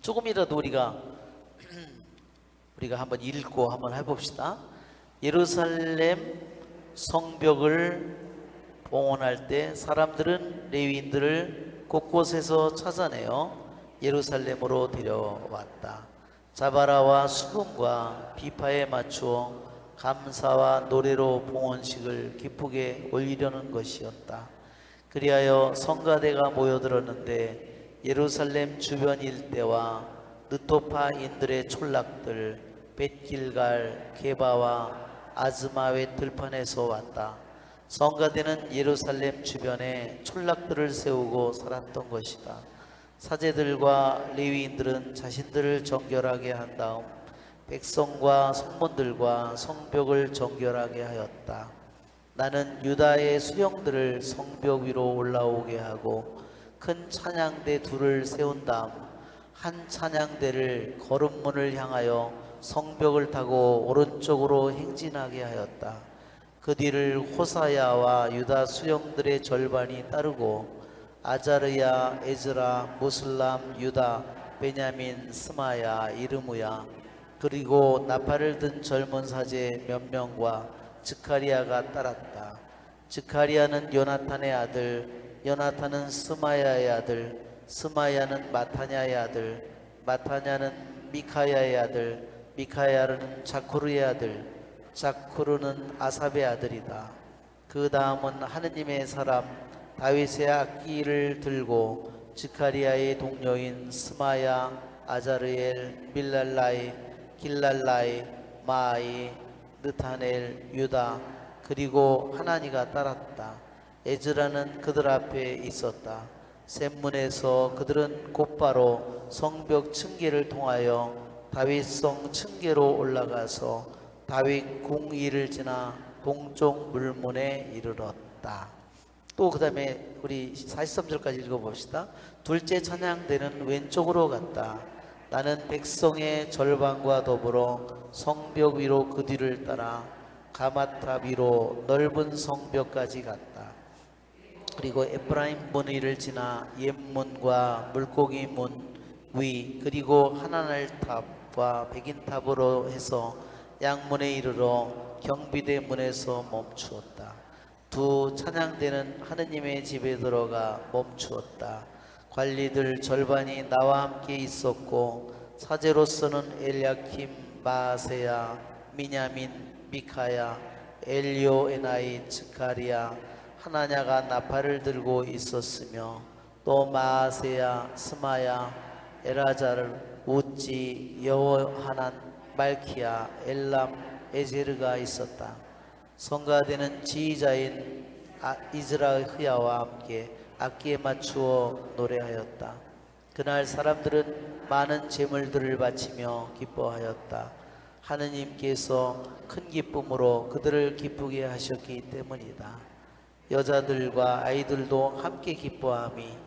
조금이라도 우리가 한번 읽고 한번 해봅시다. 예루살렘 성벽을 봉헌할 때 사람들은 레위인들을 곳곳에서 찾아내어 예루살렘으로 데려왔다. 자바라와 수금과 비파에 맞추어 감사와 노래로 봉헌식을 기쁘게 올리려는 것이었다. 그리하여 성가대가 모여들었는데 예루살렘 주변 일대와 느토파인들의 촌락들 벳길갈, 게바와 아즈마웻 들판에서 왔다. 성가대는 예루살렘 주변에 촌락들을 세우고 살았던 것이다. 사제들과 레위인들은 자신들을 정결하게 한 다음 백성과 성문들과 성벽을 정결하게 하였다. 나는 유다의 수령들을 성벽 위로 올라오게 하고 큰 찬양대 둘을 세운 다음 한 찬양대를 거름문을 향하여 성벽을 타고 오른쪽으로 행진하게 하였다. 그 뒤를 호사야와 유다 수령들의 절반이 따르고 아자르야, 에즈라, 무슬람, 유다, 베냐민, 스마야, 이르무야, 그리고 나팔을 든 젊은 사제 몇 명과 즈카리아가 따랐다. 즈카리아는 요나탄의 아들, 요나탄은 스마야의 아들, 스마야는 마타냐의 아들, 마타냐는 미카야의 아들, 미카야는 자쿠르의 아들, 자쿠르는 아삽의 아들이다. 그 다음은 하느님의 사람 다윗의 악기를 들고 즈카리아의 동료인 스마야, 아자르엘, 밀랄라이, 길랄라이, 마이, 느타넬, 유다, 그리고 하나니가 따랐다. 에즈라는 그들 앞에 있었다. 샘문에서 그들은 곧바로 성벽 층계를 통하여 다윗성 층계로 올라가서 다윗 궁위를 지나 동쪽 물문에 이르렀다. 또 그 다음에 우리 43절까지 읽어봅시다. 둘째 찬양대는 왼쪽으로 갔다. 나는 백성의 절반과 더불어 성벽 위로 그 뒤를 따라 가마탑 위로 넓은 성벽까지 갔다. 그리고 에프라임 문 위를 지나 옛문과 물고기 문 위, 그리고 하나날탑과 백인탑으로 해서 양문에 이르러 경비대 문에서 멈추었다. 두 찬양대는 하느님의 집에 들어가 멈추었다. 관리들 절반이 나와 함께 있었고 사제로서는 엘야킴, 마아세야, 미냐민, 미카야, 엘요에나이, 스가랴, 하나냐가 나팔을 들고 있었으며 또 마아세야, 스마야, 엘아자르, 우찌, 여호하난, 말키야, 엘람, 에제르가 있었다. 성가대는 지휘자인 이즈라흐야와 함께 악기에 맞추어 노래하였다. 그날 사람들은 많은 제물들을 바치며 기뻐하였다. 하느님께서 큰 기쁨으로 그들을 기쁘게 하셨기 때문이다. 여자들과 아이들도 함께 기뻐함이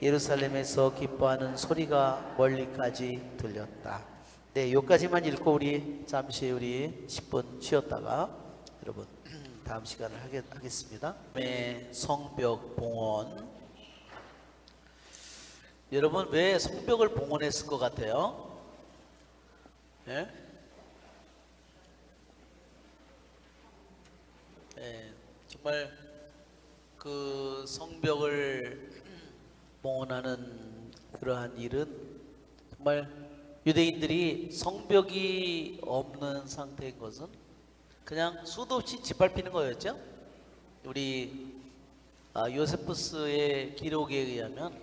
예루살렘에서 기뻐하는 소리가 멀리까지 들렸다. 네, 여기까지만 읽고 우리 잠시 10분 쉬었다가 여러분 다음 시간을 하겠습니다. 네, 성벽 봉헌. 여러분 왜 성벽을 봉헌했을 것 같아요? 네? 네, 정말 그 성벽을 봉헌하는 그러한 일은 정말 유대인들이 성벽이 없는 상태인 것은 그냥 수도 없이 짓밟히는 거였죠. 우리 요세푸스의 기록에 의하면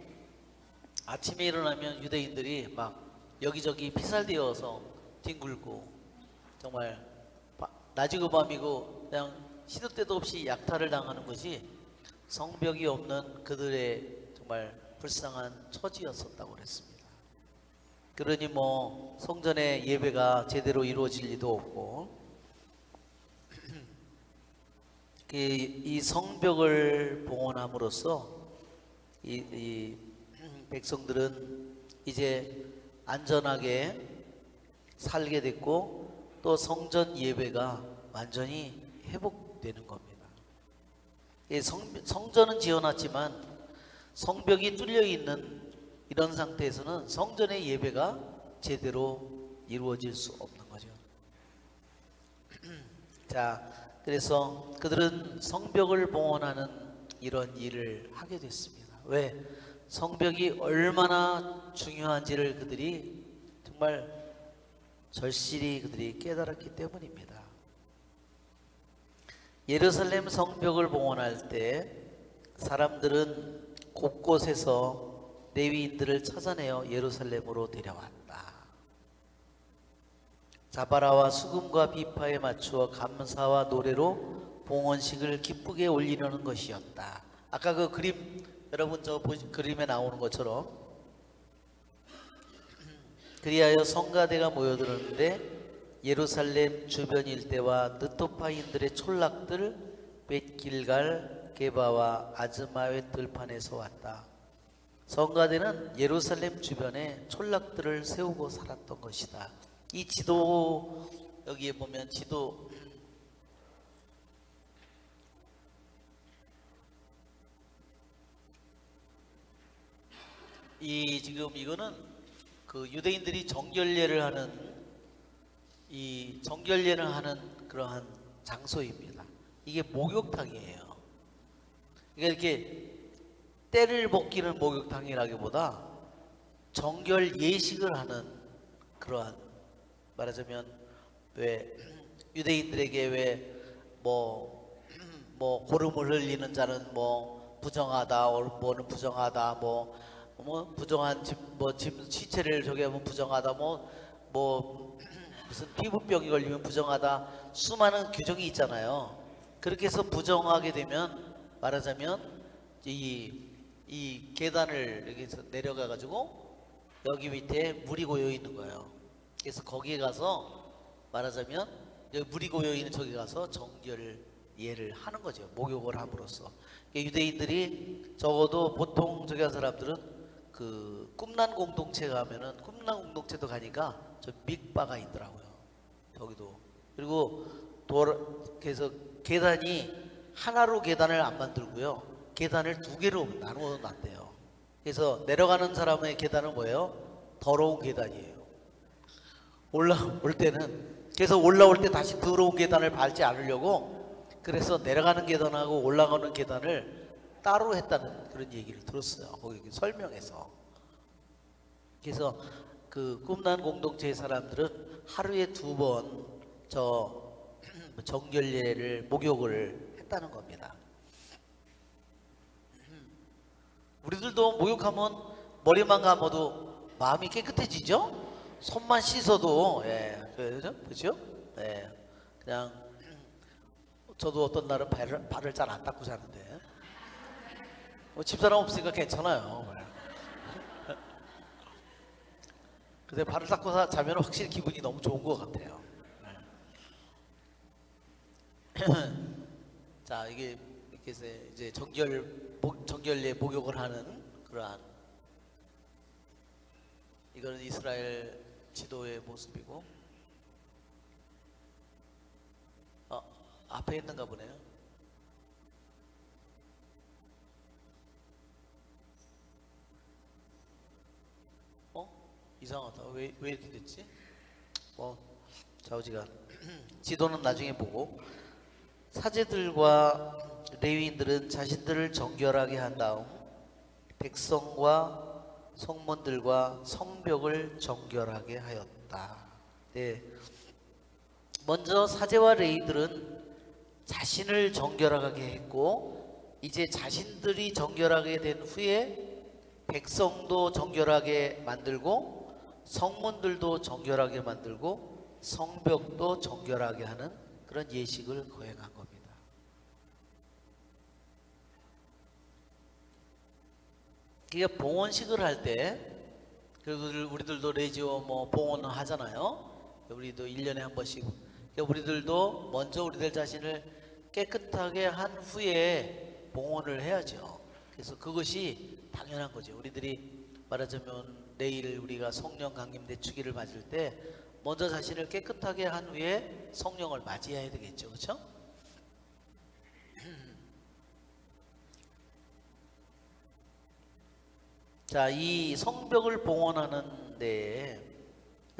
아침에 일어나면 유대인들이 막 여기저기 피살되어서 뒹굴고 정말 낮이고 밤이고 그냥 시도 때도 없이 약탈을 당하는 것이 성벽이 없는 그들의 정말 불쌍한 처지였었다고 그랬습니다. 그러니 뭐 성전의 예배가 제대로 이루어질 리도 없고 이 성벽을 봉헌함으로써 이 백성들은 이제 안전하게 살게 됐고 또 성전 예배가 완전히 회복되는 겁니다. 성전은 지어놨지만 성벽이 뚫려 있는 이런 상태에서는 성전의 예배가 제대로 이루어질 수 없는 거죠. 자, 그래서 그들은 성벽을 봉헌하는 이런 일을 하게 됐습니다. 왜? 성벽이 얼마나 중요한지를 그들이 정말 절실히 그들이 깨달았기 때문입니다. 예루살렘 성벽을 봉헌할 때 사람들은 곳곳에서 레위인들을 찾아내어 예루살렘으로 데려왔다. 자바라와 수금과 비파에 맞추어 감사와 노래로 봉헌식을 기쁘게 올리려는 것이었다. 아까 그 그림 여러분 저 그림에 나오는 것처럼 그리하여 성가대가 모여들었는데 예루살렘 주변 일대와 느토파인들의 촌락들 벳길갈 게바와 아즈마의 들판에서 왔다. 성가대는 예루살렘 주변에 촌락들을 세우고 살았던 것이다. 이 지도 여기에 보면 지도 지금 이거는 그 유대인들이 정결례를 하는 그러한 장소입니다. 이게 목욕탕이에요. 그러니까 이렇게 때를 벗기는 목욕탕이라기보다 정결 예식을 하는 그러한 말하자면 왜 유대인들에게 왜 뭐 고름을 흘리는 자는 뭐 부정하다, 뭐는 부정하다, 뭐 부정한 짐 시체를 저기 하면 부정하다, 뭐 무슨 피부병이 걸리면 부정하다, 수많은 규정이 있잖아요. 그렇게 해서 부정하게 되면 말하자면 이 계단을 여기서 내려가 가지고 여기 밑에 물이 고여 있는 거예요. 그래서 거기에 가서 말하자면 여기 물이 고여 있는 저기 가서 정결예를 하는 거죠. 목욕을 함으로써. 유대인들이 적어도 보통 저기 한 사람들은 그 꿈난 공동체 가면은 꿈난 공동체도 가니까 저 mik바가 있더라고요. 저기도. 그리고 그래서 계단이 하나로 계단을 안 만들고요. 계단을 두 개로 나누어 놨대요. 그래서 내려가는 사람의 계단은 뭐예요? 더러운 계단이에요. 올라올 때는 그래서 올라올 때 다시 더러운 계단을 밟지 않으려고 그래서 내려가는 계단하고 올라가는 계단을 따로 했다는 그런 얘기를 들었어요. 거기 설명에서. 그래서 그 꿈난 공동체의 사람들은 하루에 2번 저 정결례를 목욕을 했다는 겁니다. 우리들도 목욕하면 머리만 감아도 마음이 깨끗해지죠? 손만 씻어도, 예, 그죠? 예, 그냥 저도 어떤 날은 발을 잘 안 닦고 자는데 뭐 집사람 없으니까 괜찮아요. 근데 발을 닦고 자면 확실히 기분이 너무 좋은 것 같아요. 자, 이게 이렇게 해서 이제 정결례 목욕을 하는 그러한, 이거는 이스라엘 지도의 모습이고, 앞에 있는가 보네요. 이상하다. 왜 이렇게 됐지? 좌우지간. 지도는 나중에 보고, 사제들과 레위인들은 자신들을 정결하게 한 다음 백성과 성문들과 성벽을 정결하게 하였다. 네. 먼저 사제와 레위인들은 자신을 정결하게 했고, 이제 자신들이 정결하게 된 후에 백성도 정결하게 만들고, 성문들도 정결하게 만들고, 성벽도 정결하게 하는 그런 예식을 거행한 겁니다. 그러니까 봉헌식을 할 때, 그래도 우리들도 레지오 뭐 봉헌을 하잖아요. 우리도 1년에 한 번씩. 그러니까 우리들도 먼저 우리들 자신을 깨끗하게 한 후에 봉헌을 해야죠. 그래서 그것이 당연한 거죠. 우리들이 말하자면 내일 우리가 성령 강림대 주기를 맞을 때 먼저 자신을 깨끗하게 한 후에 성령을 맞이해야 되겠죠. 그렇죠? 자, 이 성벽을 봉헌하는 데에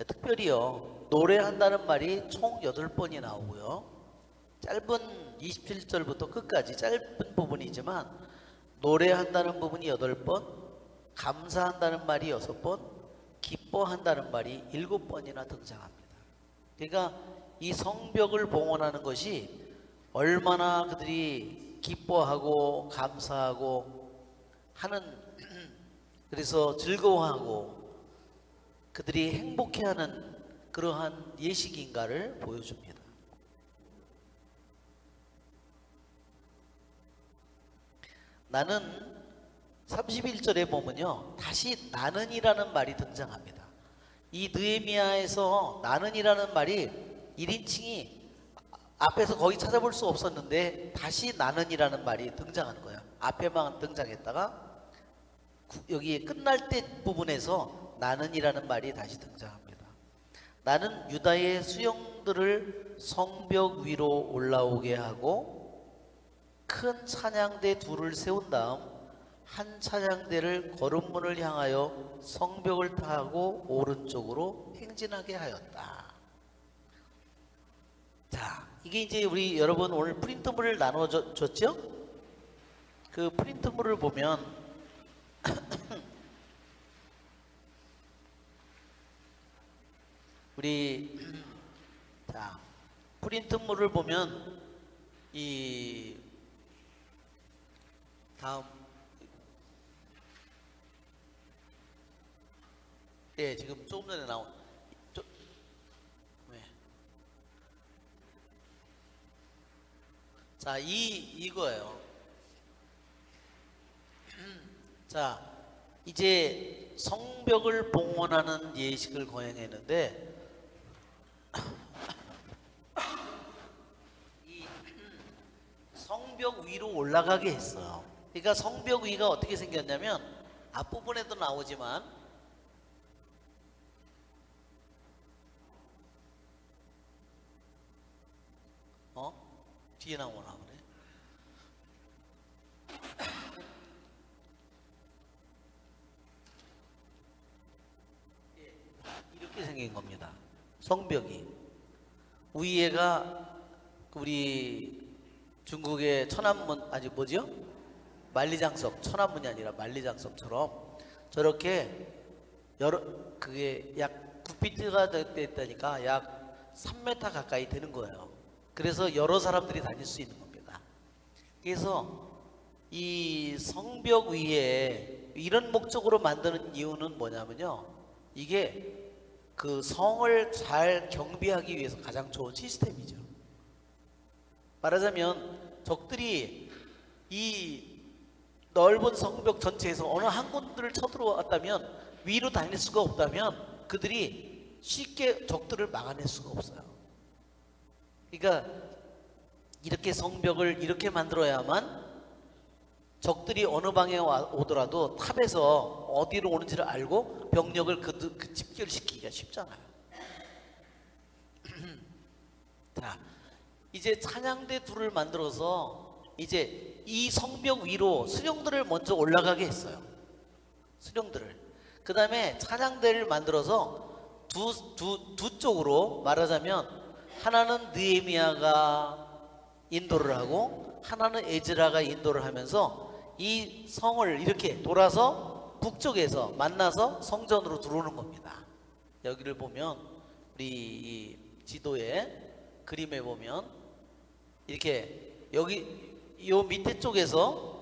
특별히요, 노래한다는 말이 총 8번이 나오고요. 짧은 27절부터 끝까지 짧은 부분이지만 노래한다는 부분이 8번, 감사한다는 말이 6번, 기뻐한다는 말이 7번이나 등장합니다. 그러니까 이 성벽을 봉헌하는 것이 얼마나 그들이 기뻐하고 감사하고 하는, 그래서 즐거워하고 그들이 행복해하는 그러한 예식인가를 보여줍니다. 나는 31절에 보면요, 다시 나는이라는 말이 등장합니다. 이 느헤미야에서 나는이라는 말이 1인칭이 앞에서 거의 찾아볼 수 없었는데 다시 나는이라는 말이 등장하는 거예요. 앞에만 등장했다가 여기 끝날 때 부분에서 나는이라는 말이 다시 등장합니다. 나는 유다의 수영들을 성벽 위로 올라오게 하고 큰 찬양대 둘을 세운 다음 한 찬양대를 거름문을 향하여 성벽을 타고 오른쪽으로 행진하게 하였다. 자, 이게 이제 우리 여러분 오늘 프린트물을 나눠줬죠? 그 프린트물을 보면 우리 자, 프린트물을 보면 이 다음, 예, 지금 조금 전에 나온 네. 자, 이거예요. 자, 이제 성벽을 봉헌하는 예식을 거행했는데 이 성벽 위로 올라가게 했어요. 그러니까 성벽 위가 어떻게 생겼냐면 앞부분에도 나오지만 뒤에 나오나 그래? 이렇게 생긴 겁니다. 성벽이. 위에가 우리 중국의 천안문, 아니 뭐지요? 만리장성, 천안문이 아니라 만리장성처럼 저렇게 그게 약 9피트가 됐다니까 약 3m 가까이 되는 거예요. 그래서 여러 사람들이 다닐 수 있는 겁니다. 그래서 이 성벽 위에 이런 목적으로 만드는 이유는 뭐냐면요, 이게 그 성을 잘 경비하기 위해서 가장 좋은 시스템이죠. 말하자면 적들이 이 넓은 성벽 전체에서 어느 한 군데를 쳐들어왔다면, 위로 다닐 수가 없다면 그들이 쉽게 적들을 막아낼 수가 없어요. 그러니까 이렇게 성벽을 이렇게 만들어야만 적들이 어느 방향에 오더라도 탑에서 어디로 오는지를 알고 병력을 그 집결시키기가 쉽잖아요. 자, 이제 찬양대 둘을 만들어서 이제 이 성벽 위로 수령들을 먼저 올라가게 했어요. 수령들을. 그 다음에 찬양대를 만들어서 두 쪽으로, 말하자면 하나는 느헤미야가 인도를 하고 하나는 에즈라가 인도를 하면서 이 성을 이렇게 돌아서 북쪽에서 만나서 성전으로 들어오는 겁니다. 여기를 보면 우리 이 지도에 그림에 보면 이렇게 여기 요 밑에 쪽에서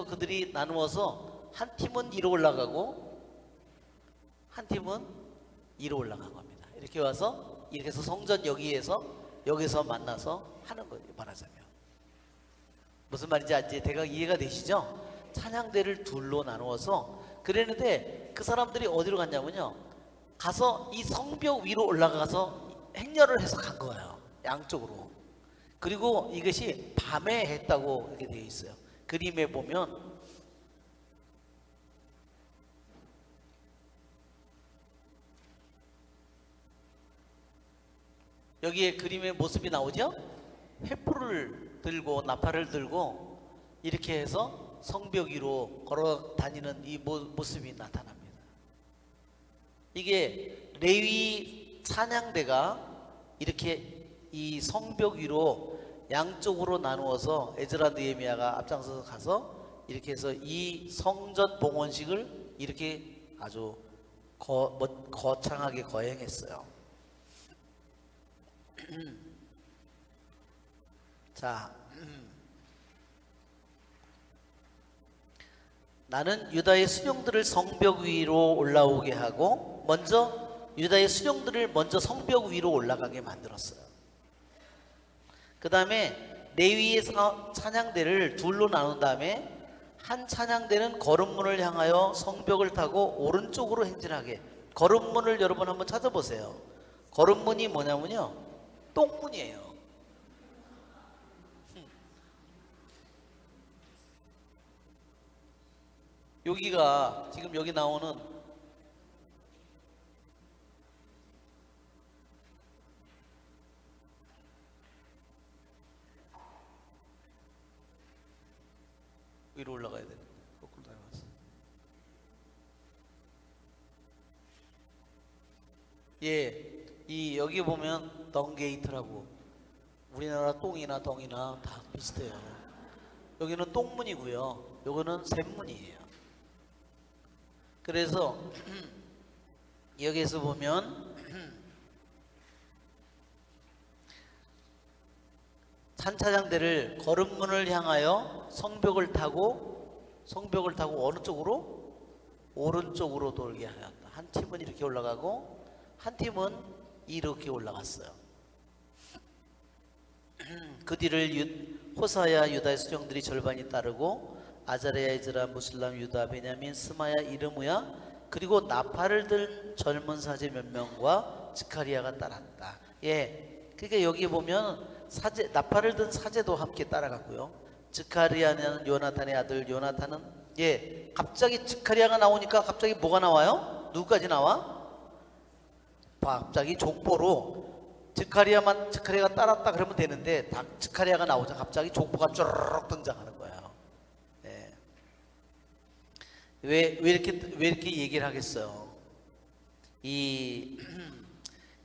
그들이 나누어서 한 팀은 위로 올라가고 한 팀은 위로 올라간 겁니다. 이렇게 와서 이렇게 해서 성전 여기서 만나서 하는 거예요. 말하자면 무슨 말인지 아직 대강 이해가 되시죠? 찬양대를 둘로 나누어서 그랬는데 그 사람들이 어디로 갔냐면요, 가서 이 성벽 위로 올라가서 행렬을 해서 간 거예요. 양쪽으로. 그리고 이것이 밤에 했다고 이렇게 되어 있어요. 그림에 보면 여기에 그림의 모습이 나오죠? 횃불을 들고 나팔을 들고 이렇게 해서 성벽 위로 걸어 다니는 이 모습이 나타납니다. 이게 레위 찬양대가 이렇게 이 성벽 위로 양쪽으로 나누어서 에즈라 느헤미야가 앞장서서 가서 이렇게 해서 이 성전 봉헌식을 이렇게 아주 거창하게 거행했어요. 자, 나는 유다의 수령들을 성벽 위로 올라오게 하고 유다의 수령들을 먼저 성벽 위로 올라가게 만들었어요. 그 다음에 레위의 찬양대를 둘로 나눈 다음에 한 찬양대는 거름문을 향하여 성벽을 타고 오른쪽으로 행진하게. 거름문을 여러분 한번 찾아보세요. 거름문이 뭐냐면요, 똥문이에요. 여기가 지금 여기 나오는 위로 올라가야 되는데 거꾸로 닮았어. 예, 이 여기 보면 덩게이트라고, 우리나라 똥이나 덩이나 다 비슷해요. 여기는 똥문이고요, 요거는 샘문이에요. 그래서 여기에서 보면 찬차장대를 거름문을 향하여 성벽을 타고 어느 쪽으로? 오른쪽으로 돌게 하였다. 한 팀은 이렇게 올라가고 한 팀은 이렇게 올라갔어요. 그 뒤를 호사야 유다의 수령들이 절반이 따르고 아자랴, 에즈라, 무슬람, 유다, 베냐민, 스마야, 이르무야, 그리고 나팔을 든 젊은 사제 몇 명과 스가리야가 따랐다. 예, 그러니까 여기 보면 나팔을 든 사제도 함께 따라갔고요. 스가리야는 요나탄의 아들, 요나탄은 예, 갑자기 스가리야가 나오니까 갑자기 뭐가 나와요? 누구까지 나와? 갑자기 족보로 스가리야가 따랐다 그러면 되는데 스가리야가 나오자 갑자기 족보가 쭈르륵 등장하는 거예요. 왜 이렇게 얘기를 하겠어요? 이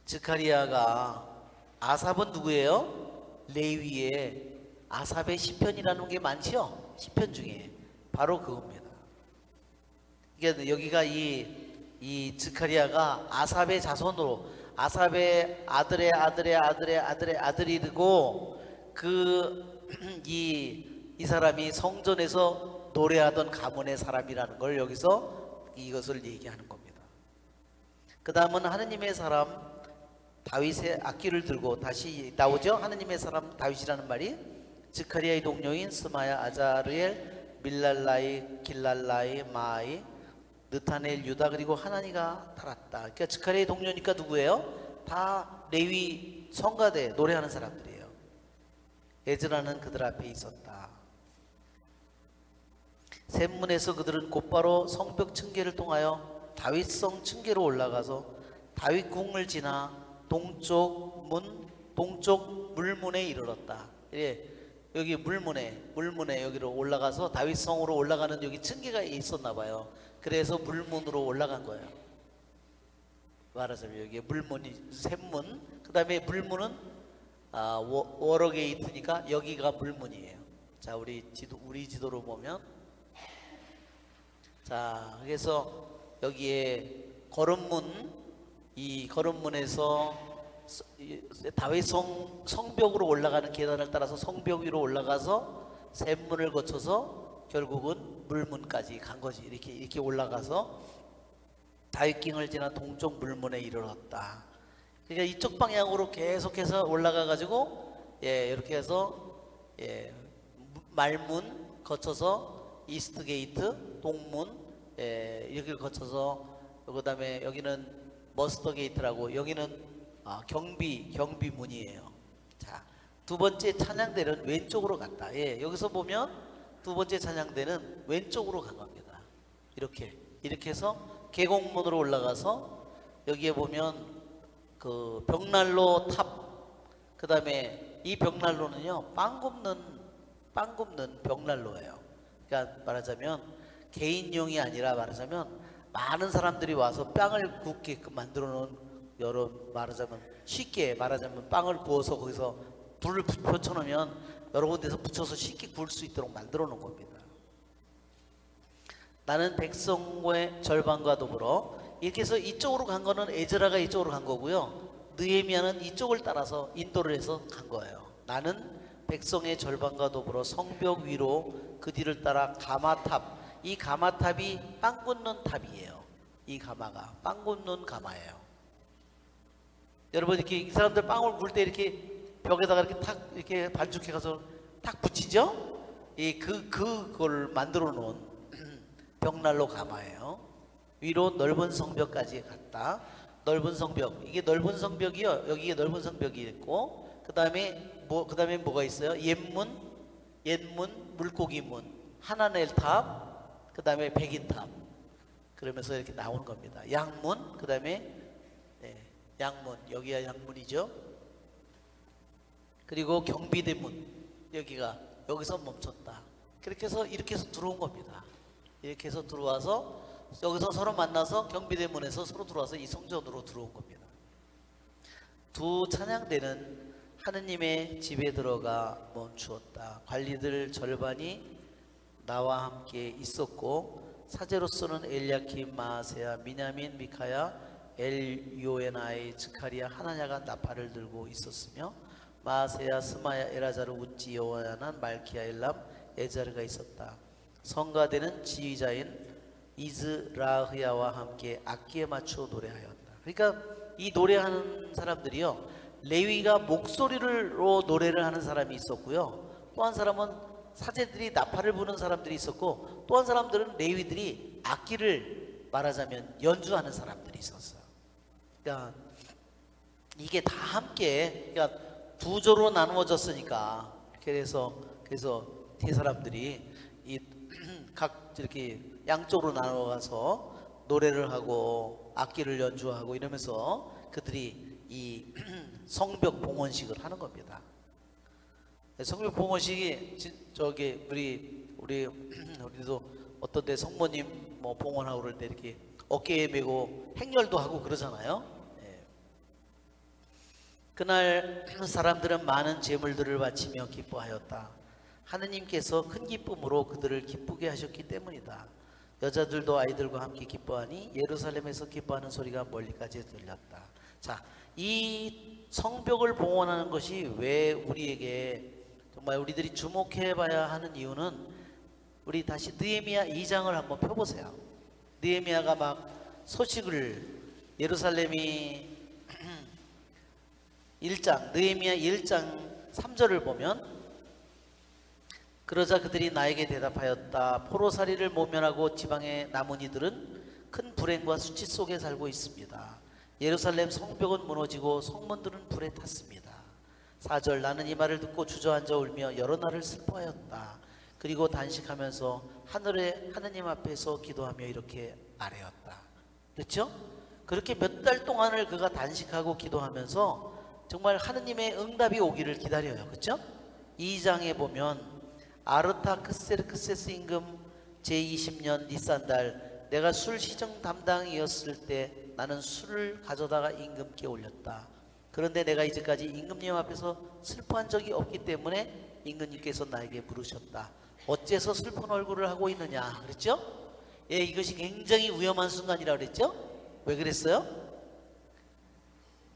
스가리야가 아삽은 누구예요? 레위의 아삽의 시편이라는 게 많죠? 시편 중에 바로 그겁니다. 이게 여기가 이 스가랴가 아삽의 자손으로 아삽의 아들의 아들의 아들의 아들의 아들이고 이 사람이 성전에서 노래하던 가문의 사람이라는 걸 여기서 이것을 얘기하는 겁니다. 그 다음은 하느님의 사람 다윗의 악기를 들고 다시 나오죠. 하느님의 사람 다윗이라는 말이 스가랴의 동료인 스마야, 아자르엘, 밀랄라이, 길랄라이, 마이, 느타넬, 유다 그리고 하나니가 달았다. 그러니까 스가랴의 동료니까 누구예요? 다 레위 성가대 노래하는 사람들이에요. 에즈라는 그들 앞에 있었다. 샘문에서 그들은 곧바로 성벽 층계를 통하여 다윗성 층계로 올라가서 다윗궁을 지나 동쪽 물문에 이르렀다. 예, 여기 물문에 여기로 올라가서 다윗성으로 올라가는 여기 층계가 있었나 봐요. 그래서 물문으로 올라간 거예요. 말하자면 여기 물문이 샘문, 그 다음에 물문은 워러게이트니까 여기가 물문이에요. 자, 우리 지도로 보면, 자, 그래서 여기에 거름문, 이 거름문에서 다윗성 성벽으로 올라가는 계단을 따라서 성벽 위로 올라가서 샘문을 거쳐서 결국은 물문까지 간 거지. 이렇게 올라가서 다윗궁을 지나 동쪽 물문에 이르렀다. 그러니까 이쪽 방향으로 계속해서 올라가 가지고 이렇게 해서 말문 거쳐서 이스트 게이트, 동문 여기를 거쳐서 그 다음에 여기는 머스터 게이트라고 여기는 경비문이에요. 자, 두 번째 찬양대는 왼쪽으로 갔다. 여기서 보면 두 번째 찬양대는 왼쪽으로 간 겁니다. 이렇게 해서 계곡문으로 올라가서 여기에 보면 그 벽난로 탑, 그 다음에 이 벽난로는요 빵 굽는 벽난로예요. 그러니까 말하자면 개인용이 아니라 말하자면 많은 사람들이 와서 빵을 굽게끔 만들어 놓은 여러 말하자면 쉽게 말하자면 빵을 구워서 거기서 불을 붙여놓으면 여러 군데서 붙여서 쉽게 구울 수 있도록 만들어 놓은 겁니다. 나는 백성의 절반과 더불어 이렇게 해서 이쪽으로 간 거는 에즈라가 이쪽으로 간 거고요. 느헤미야는 이쪽을 따라서 인도를 해서 간 거예요. 나는 백성의 절반과 더불어 성벽 위로 그 뒤를 따라 가마탑, 이 가마탑이 빵 굽는 탑이에요. 이 가마가 빵 굽는 가마예요. 여러분 이렇게 이 사람들 빵을 구울 때 이렇게 벽에다가 이렇게 탁 이렇게 반죽해 가서 탁 붙이죠? 그걸 만들어 놓은 벽난로 가마예요. 위로 넓은 성벽까지 갔다. 넓은 성벽, 이게 넓은 성벽이요. 여기에 넓은 성벽이 있고 그다음에 뭐가 있어요? 옛문, 물고기문, 하나넬 탑, 그다음에 백인탑. 그러면서 이렇게 나오는 겁니다. 양문, 그다음에 양문, 여기가 양문이죠. 그리고 경비대문, 여기서 멈췄다. 이렇게 해서 들어온 겁니다. 이렇게 해서 들어와서 여기서 서로 만나서 경비대문에서 서로 들어와서 이 성전으로 들어온 겁니다. 두 찬양대는 하느님의 집에 들어가 멈추었다. 관리들 절반이 나와 함께 있었고 사제로서는 엘야킴, 마아세야, 미냐민, 미카야, 엘요에나이, 스가랴, 하나냐가 나팔을 들고 있었으며 마아세야, 스마야, 에라자르, 우찌, 여호야난, 말키야, 엘람, 에자르가 있었다. 성가대는 지휘자인 이즈라흐야와 함께 악기에 맞추어 노래하였다. 그러니까 이 노래하는 사람들이요, 레위가 목소리로 노래를 하는 사람이 있었고요, 또 한 사람은 사제들이 나팔을 부는 사람들이 있었고, 또 한 사람들은 레위들이 악기를 말하자면 연주하는 사람들이 있었어요. 그러니까 이게 다 함께, 그러니까 두 조로 나누어졌으니까, 그래서 세 사람들이 각 이렇게 양쪽으로 나눠가서 노래를 하고 악기를 연주하고 이러면서 그들이 이 성벽 봉헌식을 하는 겁니다. 성벽 봉헌식이 저기 우리도 어떤 데 성모님 뭐 봉헌하고 그럴 때 이렇게 어깨에 메고 행렬도 하고 그러잖아요. 그날 사람들은 많은 제물들을 바치며 기뻐하였다. 하느님께서 큰 기쁨으로 그들을 기쁘게 하셨기 때문이다. 여자들도 아이들과 함께 기뻐하니 예루살렘에서 기뻐하는 소리가 멀리까지 들렸다. 자, 이 성벽을 봉헌하는 것이 왜 우리에게 정말 우리들이 주목해 봐야 하는 이유는, 우리 다시 느헤미야 2장을 한번 펴보세요. 느헤미야가 막 소식을, 예루살렘이 1장, 느헤미야 1장 3절을 보면, 그러자 그들이 나에게 대답하였다. 포로살이를 모면하고 지방의 남은 이들은 큰 불행과 수치 속에 살고 있습니다. 예루살렘 성벽은 무너지고 성문들은 불에 탔습니다. 4절, 나는 이 말을 듣고 주저앉아 울며 여러 날을 슬퍼하였다. 그리고 단식하면서 하늘의 하느님 앞에서 기도하며 이렇게 아뢰었다. 그렇죠? 그렇게 몇 달 동안을 그가 단식하고 기도하면서 정말 하느님의 응답이 오기를 기다려요. 그렇죠? 2장에 보면 아르타크세르크세스 임금 제20년 니산달, 내가 술 시정 담당이었을 때 나는 술을 가져다가 임금께 올렸다. 그런데 내가 이제까지 임금님 앞에서 슬퍼한 적이 없기 때문에 임금님께서 나에게 물으셨다. 어째서 슬픈 얼굴을 하고 있느냐 그랬죠? 예, 이것이 굉장히 위험한 순간이라고 그랬죠? 왜 그랬어요?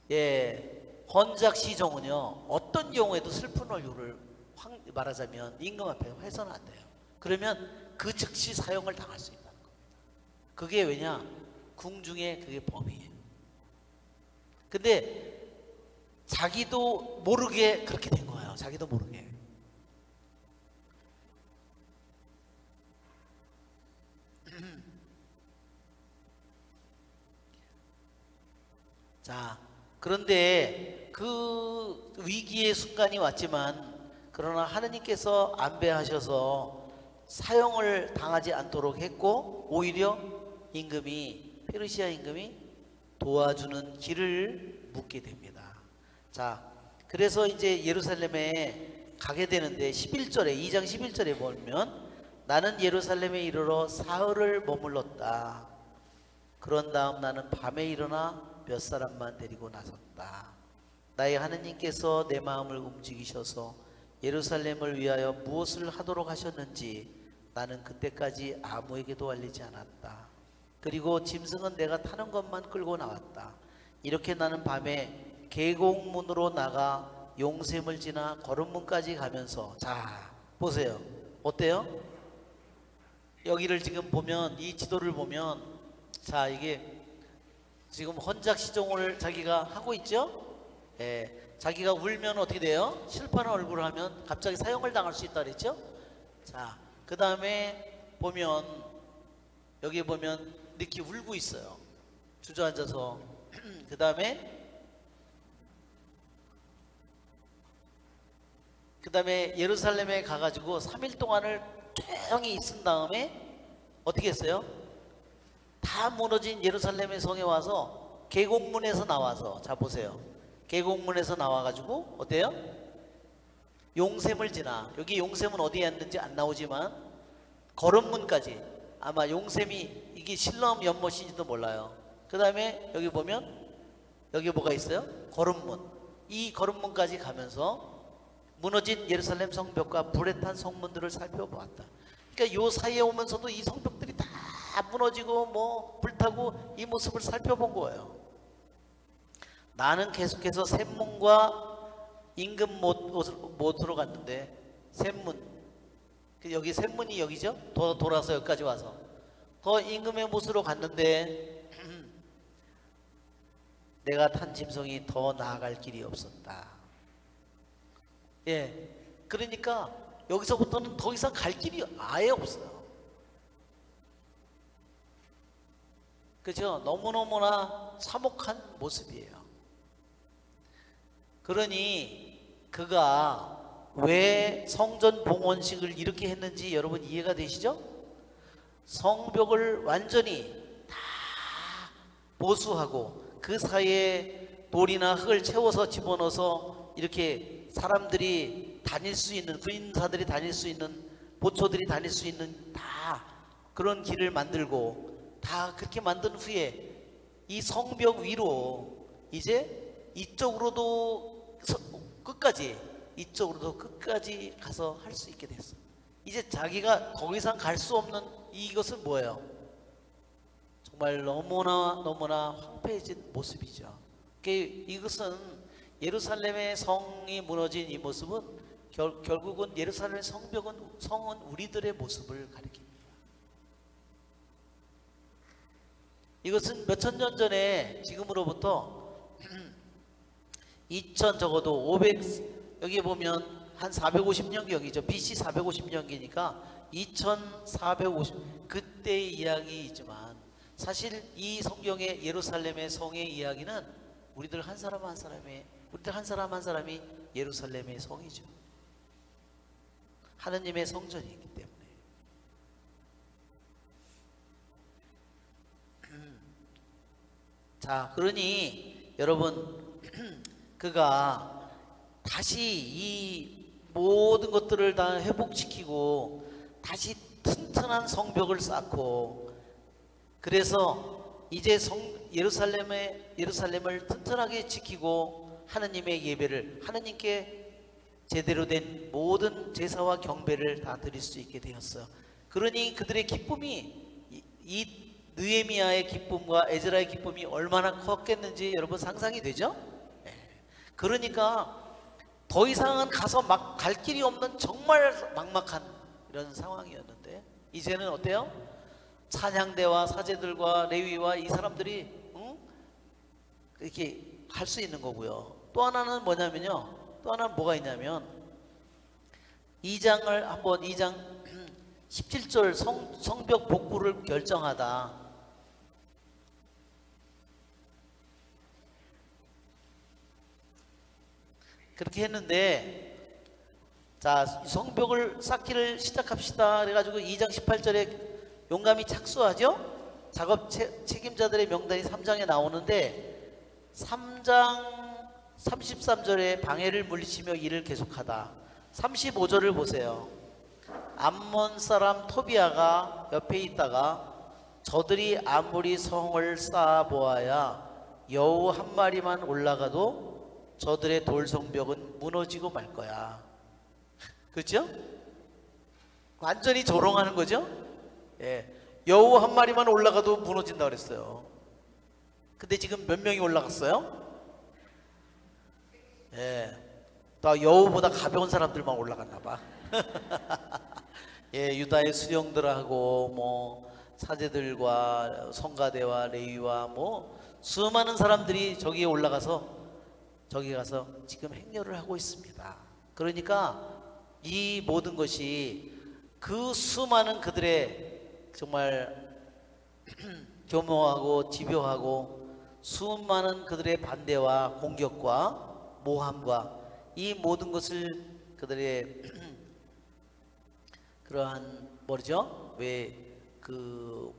예, 헌작 시정은요, 어떤 경우에도 슬픈 얼굴을 말하자면 임금 앞에 해서는 안 돼요. 그러면 그 즉시 사형을 당할 수 있다는 겁니다. 그게 왜냐? 궁중의 그게 법이에요. 근데 자기도 모르게 그렇게 된 거예요. 자기도 모르게. 자, 그런데 그 위기의 순간이 왔지만, 그러나 하느님께서 안배하셔서 사형을 당하지 않도록 했고, 오히려 임금이, 페르시아 임금이 도와주는 길을 묻게 됩니다. 자, 그래서 이제 예루살렘에 가게 되는데 11절에, 2장 11절에 보면, 나는 예루살렘에 이르러 사흘을 머물렀다. 그런 다음 나는 밤에 일어나 몇 사람만 데리고 나섰다. 나의 하느님께서 내 마음을 움직이셔서 예루살렘을 위하여 무엇을 하도록 하셨는지 나는 그때까지 아무에게도 알리지 않았다. 그리고 짐승은 내가 타는 것만 끌고 나왔다. 이렇게 나는 밤에 계곡문으로 나가 용샘을 지나 거름문까지 가면서, 자 보세요. 어때요? 여기를 지금 보면, 이 지도를 보면, 자 이게 지금 헌작 시종을 자기가 하고 있죠? 예. 자기가 울면 어떻게 돼요? 실패하는 얼굴을 하면 갑자기 사형을 당할 수 있다 그랬죠? 자, 그 다음에 보면, 여기 보면 이렇게 울고 있어요. 주저앉아서. 그 다음에 예루살렘에 가가지고 3일 동안을 조용히 있은 다음에 어떻게 했어요? 다 무너진 예루살렘의 성에 와서 계곡문에서 나와서, 자 보세요. 계곡문에서 나와가지고 어때요? 용샘을 지나, 여기 용샘은 어디에 있는지 안 나오지만 거름문까지, 아마 용샘이 이게 실럼 연못인지도 몰라요. 그 다음에 여기 보면, 여기 뭐가 있어요? 거름문. 이 거름문까지 가면서 무너진 예루살렘 성벽과 불에 탄 성문들을 살펴보았다. 그러니까 요 사이에 오면서도 이 성벽들이 다 무너지고 뭐 불타고 이 모습을 살펴본 거예요. 나는 계속해서 샘문과 임금 못으로 갔는데, 샘문, 여기 샘문이 여기죠? 돌아서 여기까지 와서 더 임금의 못으로 갔는데 내가 탄 짐승이 더 나아갈 길이 없었다. 예, 그러니까 여기서부터는 더 이상 갈 길이 아예 없어요. 그죠? 너무너무나 참혹한 모습이에요. 그러니 그가 왜 성전 봉헌식을 이렇게 했는지 여러분 이해가 되시죠? 성벽을 완전히 다 보수하고 그 사이에 돌이나 흙을 채워서 집어넣어서 이렇게 사람들이 다닐 수 있는, 군인사들이 다닐 수 있는, 보초들이 다닐 수 있는 다 그런 길을 만들고, 다 그렇게 만든 후에 이 성벽 위로 이제 이쪽으로도 끝까지 이쪽으로도 끝까지 가서 할 수 있게 됐어. 이제 자기가 더 이상 갈 수 없는 이것은 뭐예요? 정말 너무나 황폐해진 모습이죠. 이것은 예루살렘의 성이 무너진 이 모습은 결국은 예루살렘의 성은 우리들의 모습을 가리킵니다. 이것은 몇천 년 전에 지금으로부터 2000 적어도 500 여기 보면 한 450년경이죠. BC 450년기니까 2450 그때의 이야기이지만 사실 이 성경의 예루살렘의 성의 이야기는 우리들 한 사람 한 사람이 예루살렘의 성이죠. 하느님의 성전이기 때문에. 자, 그러니 여러분 그가 다시 이 모든 것들을 다 회복시키고 다시 튼튼한 성벽을 쌓고 그래서 이제 예루살렘을 튼튼하게 지키고 하느님의 예배를 하느님께 제대로 된 모든 제사와 경배를 다 드릴 수 있게 되었어요. 그러니 그들의 기쁨이 이 느헤미야의 기쁨과 에즈라의 기쁨이 얼마나 컸겠는지 여러분 상상이 되죠? 그러니까 더 이상은 가서 막 갈 길이 없는 정말 막막한 이런 상황이었는데 이제는 어때요? 찬양대와 사제들과 레위와 이 사람들이 이렇게 할 수 있는 거고요. 또 하나는 뭐냐면요. 또 하나는 뭐가 있냐면 2장 17절 성벽 복구를 결정하다. 그렇게 했는데 자 성벽을 쌓기를 시작합시다 그래가지고 2장 18절에 용감히 착수하죠. 작업 책임자들의 명단이 3장에 나오는데 3장 33절에 방해를 물리치며 일을 계속하다. 35절을 보세요. 암몬 사람 토비아가 옆에 있다가 저들이 아무리 성을 쌓아보아야 여우 한 마리만 올라가도 저들의 돌성벽은 무너지고 말 거야. 그렇죠? 완전히 조롱하는 거죠? 예. 여우 한 마리만 올라가도 무너진다 그랬어요. 근데 지금 몇 명이 올라갔어요? 예. 또 여우보다 가벼운 사람들만 올라갔나 봐. 예, 유다의 수령들하고 뭐 사제들과 성가대와 레위와 뭐 수많은 사람들이 저기에 올라가서 저기 가서 지금 행렬을 하고 있습니다. 그러니까 이 모든 것이 그 수많은 그들의 정말 교묘하고 집요하고 수많은 그들의 반대와 공격과 모함과 이 모든 것을 그들의 그러한 뭐죠? 왜 그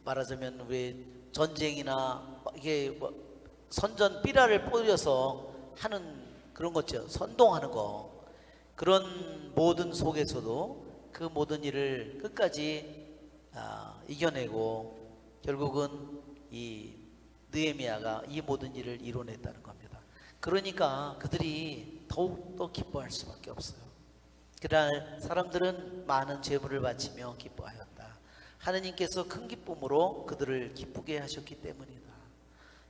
말하자면 왜 전쟁이나 이게 뭐 선전 삐라를 뿌려서 하는 그런 거죠. 선동하는 거. 그런 모든 속에서도 그 모든 일을 끝까지 이겨내고 결국은 이 느헤미야가 이 모든 일을 이뤄냈다는 겁니다. 그러니까 그들이 더욱더 기뻐할 수밖에 없어요. 그날 사람들은 많은 제물을 바치며 기뻐하였다. 하느님께서 큰 기쁨으로 그들을 기쁘게 하셨기 때문이다.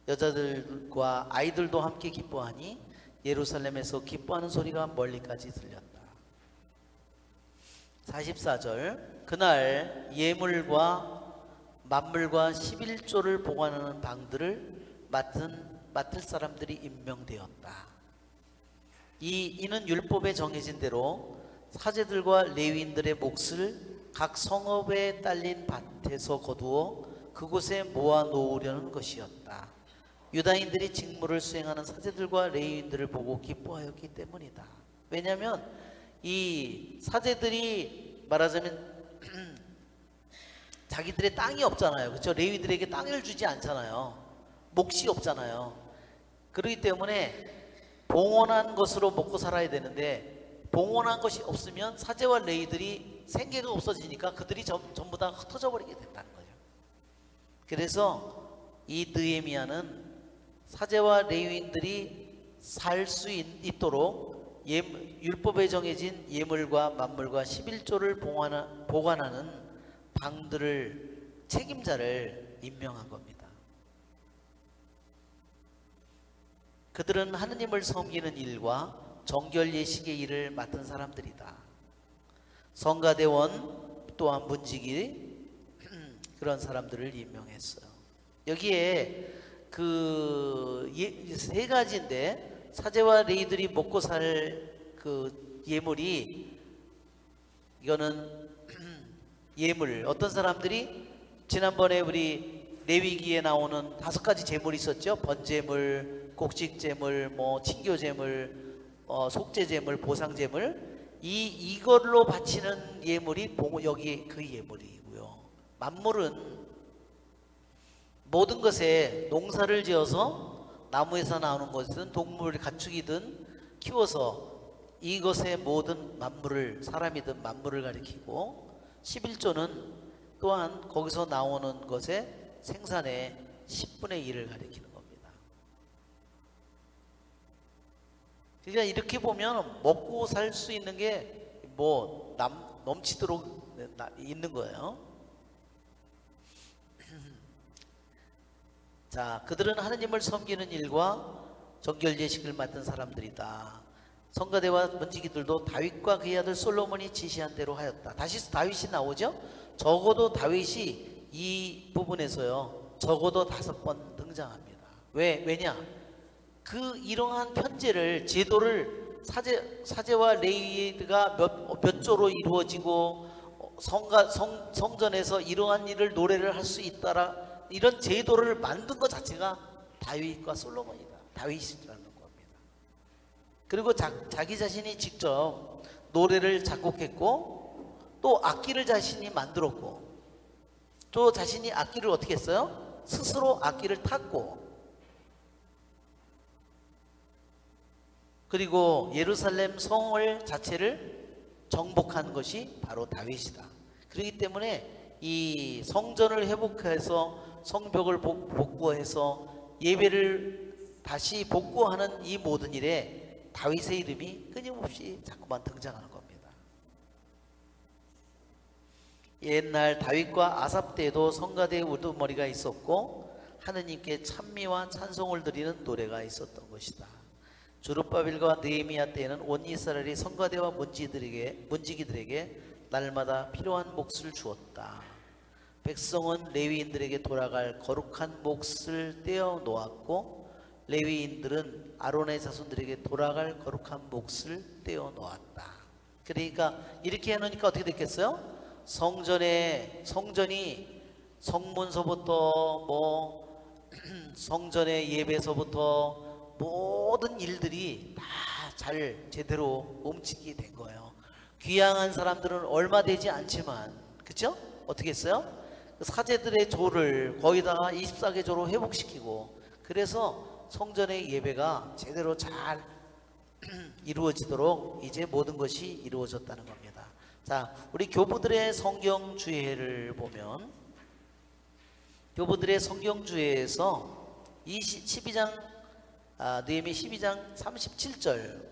여자들과 아이들도 함께 기뻐하니 예루살렘에서 기뻐하는 소리가 멀리까지 들렸다. 44절 그날 예물과 만물과 11조를 보관하는 방들을 맡을 사람들이 임명되었다. 이는 율법에 정해진 대로 사제들과 레위인들의 몫을 각 성읍에 딸린 밭에서 거두어 그곳에 모아 놓으려는 것이었다. 유다인들이 직무를 수행하는 사제들과 레위인들을 보고 기뻐하였기 때문이다. 왜냐하면 이 사제들이 말하자면 자기들의 땅이 없잖아요. 그렇죠? 레위들에게 땅을 주지 않잖아요. 몫이 없잖아요. 그렇기 때문에 봉헌한 것으로 먹고 살아야 되는데 봉헌한 것이 없으면 사제와 레위들이 생계가 없어지니까 그들이 전부 다 흩어져 버리게 된다는 거죠. 그래서 이 느헤미야는 사제와 레위인들이 살 수 있도록 율법에 정해진 예물과 만물과 11조를 보관하는 방들을 책임자를 임명한 겁니다. 그들은 하느님을 섬기는 일과 정결 예식의 일을 맡은 사람들이다. 성가대원 또한 문지기 그런 사람들을 임명했어요. 여기에 그 세 가지인데 사제와 레위들이 먹고 살 그 예물이 이거는 예물 어떤 사람들이 지난번에 우리 레위기에 나오는 5가지 제물이 있었죠. 번제물, 곡식제물, 뭐 친교제물, 속죄제물, 보상제물 이걸로 바치는 예물이 여기 그 예물이고요. 만물은 모든 것에 농사를 지어서 나무에서 나오는 것은 동물 가축이든 키워서 이것의 모든 만물을 사람이든 만물을 가리키고 11조는 또한 거기서 나오는 것의 생산의 10분의 1을 가리키는 겁니다. 그러니까 이렇게 보면 먹고 살 수 있는 게 뭐 넘치도록 있는 거예요. 자, 그들은 하느님을 섬기는 일과 정결 예식을 맡은 사람들이다. 성가대와 문지기들도 다윗과 그의 아들 솔로몬이 지시한 대로 하였다. 다시 다윗이 나오죠. 적어도 다윗이 이 부분에서요 적어도 5번 등장합니다. 왜냐? 그 이러한 편제를 제도를 사제와 레위가 몇 조로 이루어지고 성전에서 이러한 일을 노래를 할 수 있다라 이런 제도를 만든 것 자체가 다윗과 솔로몬이다. 다윗이라는 겁니다. 그리고 자기 자신이 직접 노래를 작곡했고 또 악기를 자신이 만들었고 또 자신이 악기를 어떻게 했어요? 스스로 악기를 탔고 그리고 예루살렘 성을 자체를 정복한 것이 바로 다윗이다. 그렇기 때문에 이 성전을 회복해서 성벽을 복구해서 예배를 다시 복구하는 이 모든 일에 다윗의 이름이 끊임없이 자꾸만 등장하는 겁니다. 옛날 다윗과 아삽 때에도 성가대의 우두머리가 있었고 하느님께 찬미와 찬송을 드리는 노래가 있었던 것이다. 주룹바벨과 느헤미야 때에는 온 이스라엘이 성가대와 문지기들에게 날마다 필요한 몫을 주었다. 백성은 레위인들에게 돌아갈 거룩한 몫을 떼어 놓았고 레위인들은 아론의 자손들에게 돌아갈 거룩한 몫을 떼어 놓았다. 그러니까 이렇게 해놓으니까 어떻게 됐겠어요? 성전이 성문서부터 성전의 예배서부터 모든 일들이 다 잘 제대로 움직이게 된 거예요. 귀향한 사람들은 얼마 되지 않지만 그쵸? 어떻게 했어요? 사제들의 조를 거기다가 24개 조로 회복시키고 그래서 성전의 예배가 제대로 잘 이루어지도록 이제 모든 것이 이루어졌다는 겁니다. 자, 우리 교부들의 성경주의를 보면 교부들의 성경주의에서 12장 느헤미야 12장 37절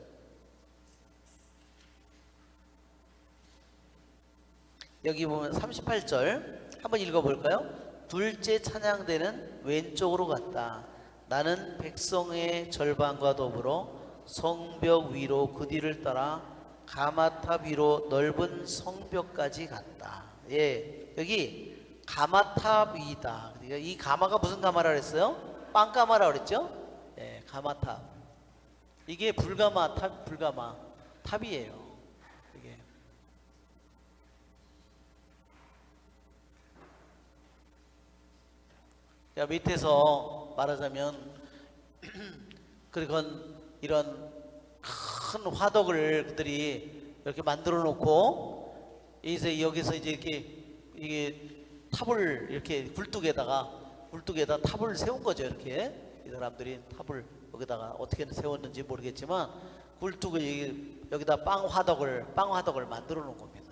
여기 보면 38절 한번 읽어볼까요? 둘째 찬양대는 왼쪽으로 갔다. 나는 백성의 절반과 더불어 성벽 위로 그 뒤를 따라 가마탑 위로 넓은 성벽까지 갔다. 예, 여기 가마탑 위다. 그러니까 이 가마가 무슨 가마라 그랬어요? 빵가마라 그랬죠? 예, 가마탑. 이게 불가마 탑이에요. 이게. 자, 밑에서 말하자면 그건 이런 큰 화덕을 그들이 이렇게 만들어 놓고 여기서 이제 이게 탑을 이렇게 굴뚝에다 탑을 세운 거죠. 이렇게 이 사람들이 탑을 여기다가 어떻게 세웠는지 모르겠지만 굴뚝을 여기다 빵 화덕을 만들어 놓은 겁니다.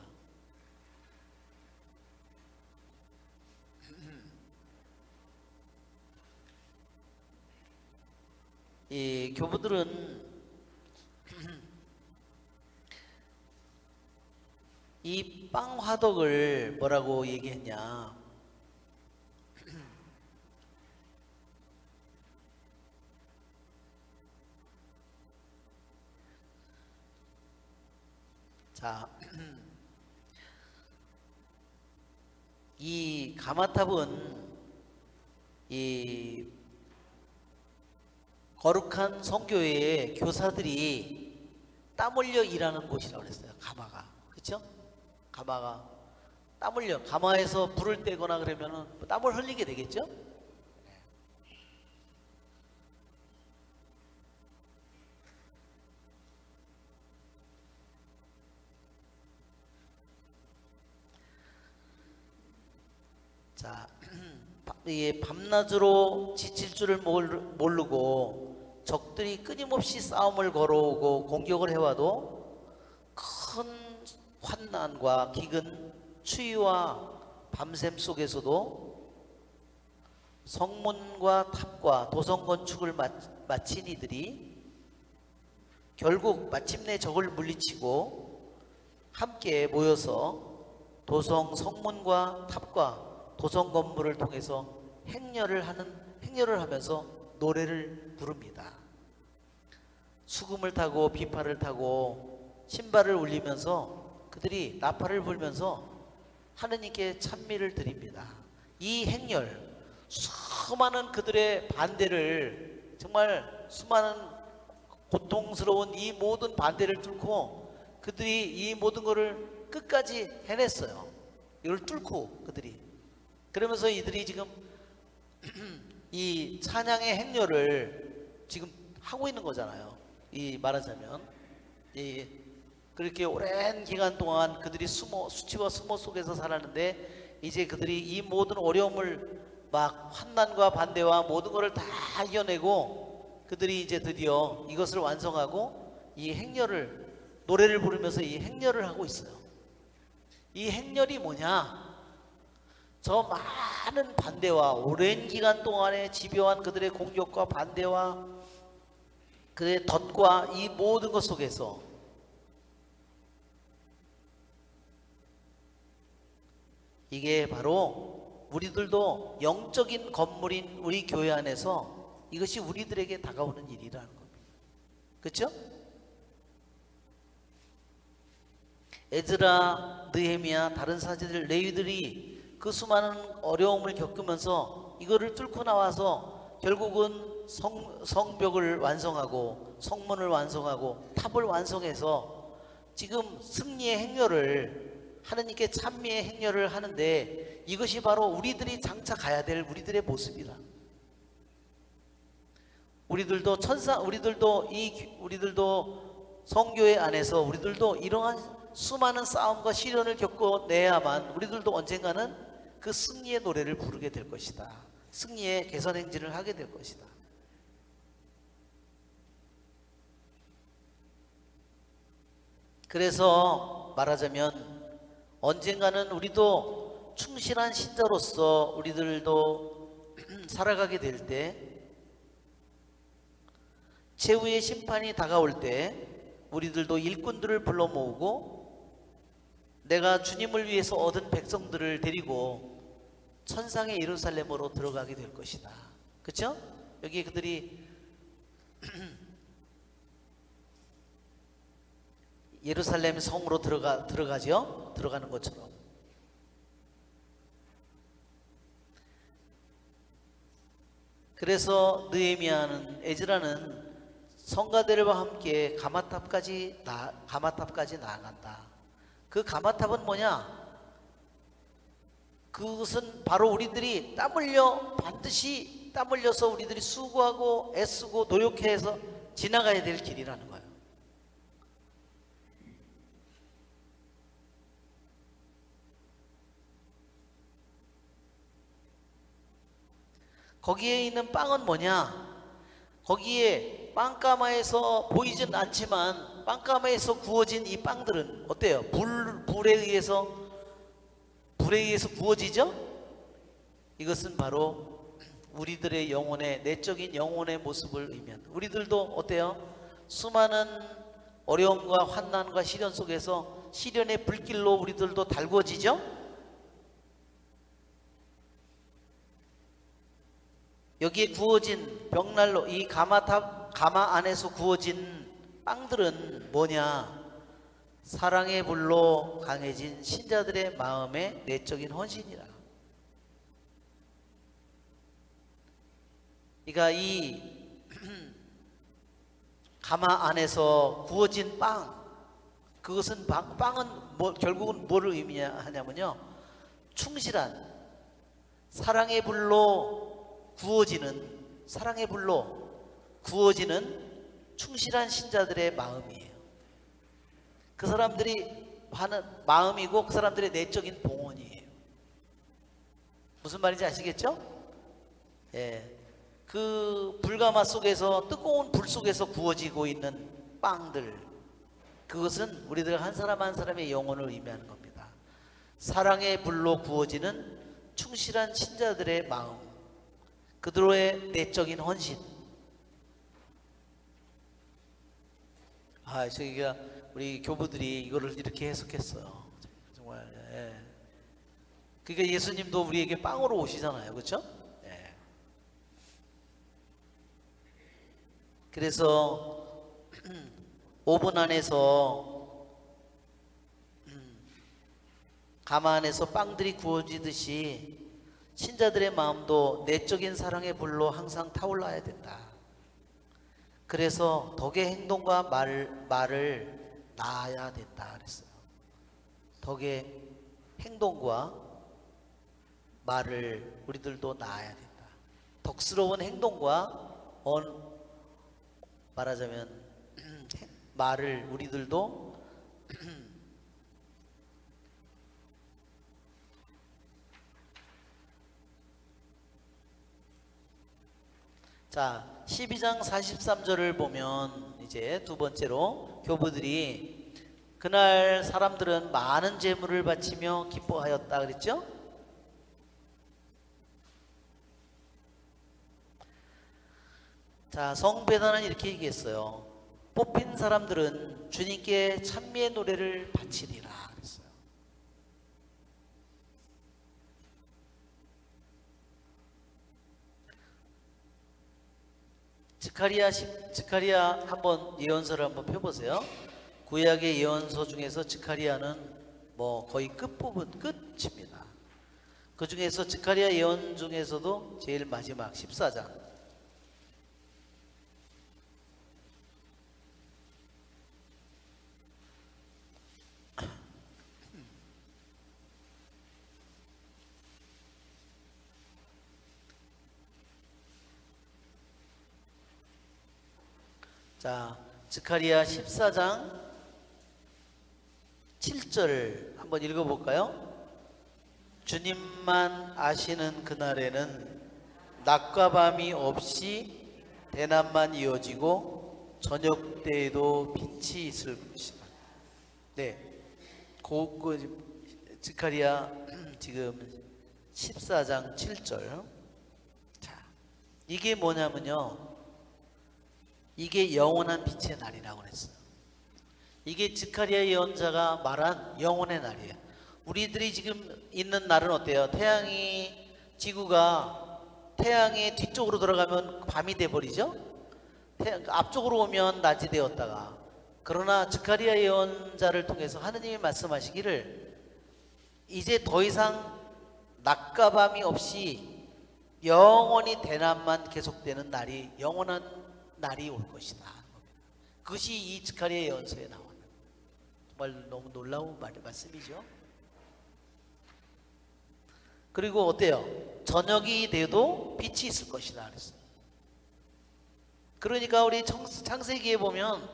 이 교부들은 이 빵 화덕을 뭐라고 얘기했냐? 자, 이 가마탑은 이 거룩한 성교회의 교사들이 땀 흘려 일하는 곳이라고 그랬어요. 가마가. 그렇죠? 가마가 땀 흘려, 가마에서 불을 떼거나 그러면은 땀을 흘리게 되겠죠? 자, 이 밤낮으로 지칠 줄을 모르고 적들이 끊임없이 싸움을 걸어오고 공격을 해와도 큰 환난과 기근, 추위와 밤샘 속에서도 성문과 탑과 도성 건축을 마친 이들이 결국 마침내 적을 물리치고 함께 모여서 도성 성문과 탑과 도성 건물을 통해서 행렬을 하면서 노래를 부릅니다. 수금을 타고 비파를 타고 신발을 울리면서 그들이 나팔을 불면서 하느님께 찬미를 드립니다. 이 행렬, 수많은 그들의 반대를, 정말 수많은 고통스러운 이 모든 반대를 뚫고 그들이 이 모든 것을 끝까지 해냈어요. 이걸 뚫고 그들이. 그러면서 이들이 지금 이 찬양의 행렬을 지금 하고 있는 거잖아요. 이 말하자면 그렇게 오랜 기간 동안 그들이 수치와 수모 속에서 살았는데 이제 그들이 이 모든 어려움을 막 환난과 반대와 모든 것을 다 이겨내고 그들이 이제 드디어 이것을 완성하고 이 행렬을, 노래를 부르면서 이 행렬을 하고 있어요. 이 행렬이 뭐냐? 저 많은 반대와 오랜 기간 동안에 집요한 그들의 공격과 반대와 그들의 덫과 이 모든 것 속에서 이게 바로 우리들도 영적인 건물인 우리 교회 안에서 이것이 우리들에게 다가오는 일이라는 겁니다. 그렇죠? 에즈라, 느헤미야, 다른 사제들, 레위들이 그 수많은 어려움을 겪으면서 이거를 뚫고 나와서 결국은 성벽을 완성하고 성문을 완성하고 탑을 완성해서 지금 승리의 행렬을, 하느님께 찬미의 행렬을 하는데 이것이 바로 우리들이 장차 가야 될 우리들의 모습이다. 우리들도 우리들도 성교회 안에서 우리들도 이러한 수많은 싸움과 시련을 겪어내야만 우리들도 언젠가는 그 승리의 노래를 부르게 될 것이다. 승리의 개선 행진을 하게 될 것이다. 그래서 말하자면 언젠가는 우리도 충실한 신자로서 우리들도 살아가게 될 때, 최후의 심판이 다가올 때 우리들도 일꾼들을 불러 모으고 내가 주님을 위해서 얻은 백성들을 데리고 천상의 예루살렘으로 들어가게 될 것이다. 그렇죠? 여기 그들이 예루살렘 성으로 들어가죠? 들어가는 것처럼. 그래서 느헤미야는, 에즈라는 성가대들과 함께 가마탑까지 나아간다. 그 가마탑은 뭐냐? 그것은 바로 우리들이 반드시 땀 흘려서 우리들이 수고하고 애쓰고 노력해서 지나가야 될 길이라는 거예요. 거기에 있는 빵은 뭐냐? 거기에 빵가마에서 보이진 않지만 빵가마에서 구워진 이 빵들은 어때요? 불에 의해서 구워지죠? 이것은 바로 우리들의 영혼의 내적인 영혼의 모습을 의미한다. 우리들도 어때요? 수많은 어려움과 환난과 시련 속에서 시련의 불길로 우리들도 달궈지죠? 여기에 구워진 벽난로, 이 가마 안에서 구워진 빵들은 뭐냐? 사랑의 불로 강해진 신자들의 마음의 내적인 헌신이라. 그러니까 이 가마 안에서 구워진 빵, 그것은 빵은 결국은 뭐를 의미하냐면요, 충실한 사랑의 불로 구워지는, 사랑의 불로 구워지는 충실한 신자들의 마음이에요. 그 사람들이 하는 마음이고 그 사람들의 내적인 봉헌이에요. 무슨 말인지 아시겠죠? 예. 그 불가마 속에서, 뜨거운 불 속에서 구워지고 있는 빵들, 그것은 우리들 한 사람 한 사람의 영혼을 의미하는 겁니다. 사랑의 불로 구워지는 충실한 신자들의 마음, 그들의 내적인 헌신. 저희가 우리 교부들이 이거를 이렇게 해석했어요. 정말. 예. 그러니까 예수님도 우리에게 빵으로 오시잖아요, 그렇죠? 예. 그래서 오븐 안에서 가마 안에서 빵들이 구워지듯이 신자들의 마음도 내적인 사랑의 불로 항상 타올라야 된다. 그래서 덕의 행동과 말을 낳아야 된다 그랬어요. 덕의 행동과 말을 우리들도 낳아야 된다. 덕스러운 행동과 말하자면 말을 우리들도 자, 12장 43절을 보면 이제 두 번째로 교부들이 그날 사람들은 많은 재물을 바치며 기뻐하였다 그랬죠? 자, 성배단은 이렇게 얘기했어요. 뽑힌 사람들은 주님께 찬미의 노래를 바치리라 그랬어요. 스가랴 한번 예언서를 한번 펴보세요. 구약의 예언서 중에서 스가랴는 뭐 거의 끝입니다. 그 중에서 스가랴 예언 중에서도 제일 마지막 14장. 자, 스가랴 14장 7절 한번 읽어볼까요? 주님만 아시는 그날에는 낮과 밤이 없이 대낮만 이어지고 저녁 때에도 빛이 있을 것이다. 네, 스가랴 지금 14장 7절. 자, 이게 뭐냐면요, 이게 영원한 빛의 날이라고 그랬어요. 이게 스가랴 예언자가 말한 영원의 날이에요. 우리들이 지금 있는 날은 어때요? 지구가 태양의 뒤쪽으로 돌아가면 밤이 돼버리죠? 앞쪽으로 오면 낮이 되었다가. 그러나 스가랴 예언자를 통해서 하느님이 말씀하시기를 이제 더 이상 낮과 밤이 없이 영원히 대낮만 계속되는 날이, 영원한 날이 올 것이다. 그것이 이 스가랴 예언서에 나오는 정말 너무 놀라운 말씀이죠. 그리고 어때요? 저녁이 돼도 빛이 있을 것이다 그랬어요. 그러니까 우리 창세기에 보면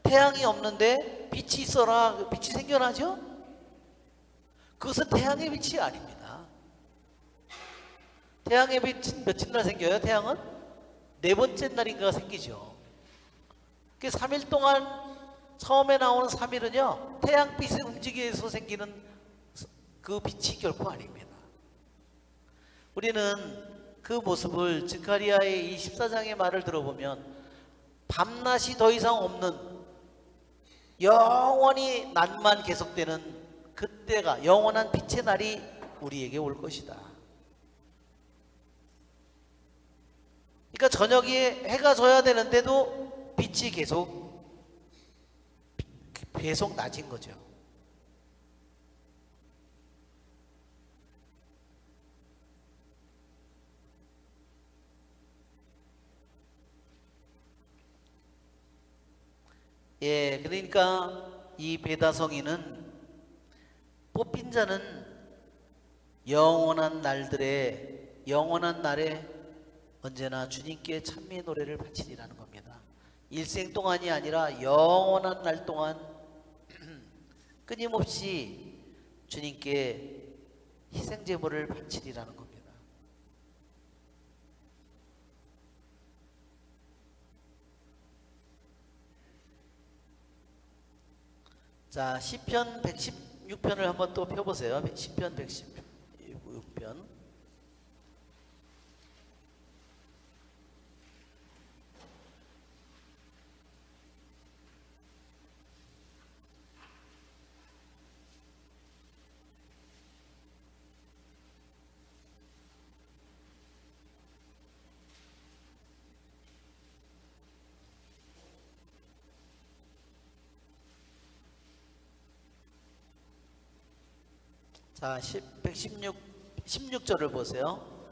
태양이 없는데 빛이 있어라, 빛이 생겨나죠? 그것은 태양의 빛이 아닙니다. 태양의 빛은 며칠 날 생겨요? 태양은? 네 번째 날인가 생기죠. 그 3일 동안 처음에 나오는 3일은요, 태양빛이 움직여서 생기는 그 빛이 결코 아닙니다. 우리는 그 모습을 스가랴의 이 14장의 말을 들어보면 밤낮이 더 이상 없는 영원히 낮만 계속되는 그때가, 영원한 빛의 날이 우리에게 올 것이다. 그러니까 저녁에 해가 져야 되는데도 빛이 계속 낮은 거죠. 예, 그러니까 이 베다성이는 뽑힌 자는 영원한 날에 언제나 주님께 찬미의 노래를 바치리라는 겁니다. 일생 동안이 아니라 영원한 날 동안 끊임없이 주님께 희생제물을 바치리라는 겁니다. 자, 시편 116편을 한번 또 펴보세요. 시편 116편. 자, 16절을 보세요.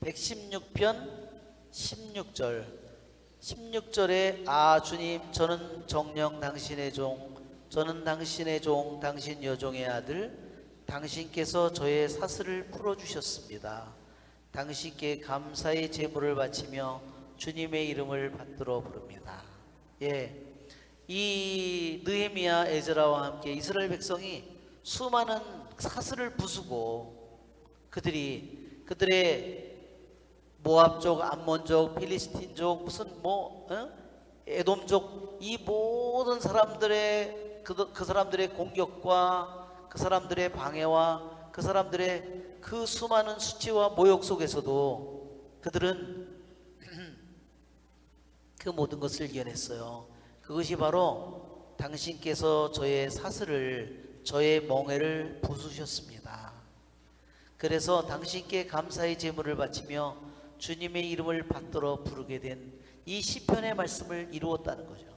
116편 16절에 아 주님, 저는 정녕 당신의 종, 저는 당신의 종, 당신 여종의 아들, 당신께서 저의 사슬을 풀어주셨습니다. 당신께 감사의 제물을 바치며 주님의 이름을 받들어 부릅니다. 예, 이 느헤미야, 에즈라와 함께 이스라엘 백성이 수많은 사슬을 부수고 그들의 모압족, 암몬족, 필리스틴족, 무슨 에돔족, 이 모든 사람들의 그 사람들의 공격과 그 사람들의 방해와 그 사람들의 그 수많은 수치와 모욕 속에서도 그들은 그 모든 것을 이겨냈어요. 그것이 바로 당신께서 저의 사슬을, 저의 멍에를 부수셨습니다. 그래서 당신께 감사의 제물을 바치며 주님의 이름을 받들어 부르게 된 이 시편의 말씀을 이루었다는 거죠.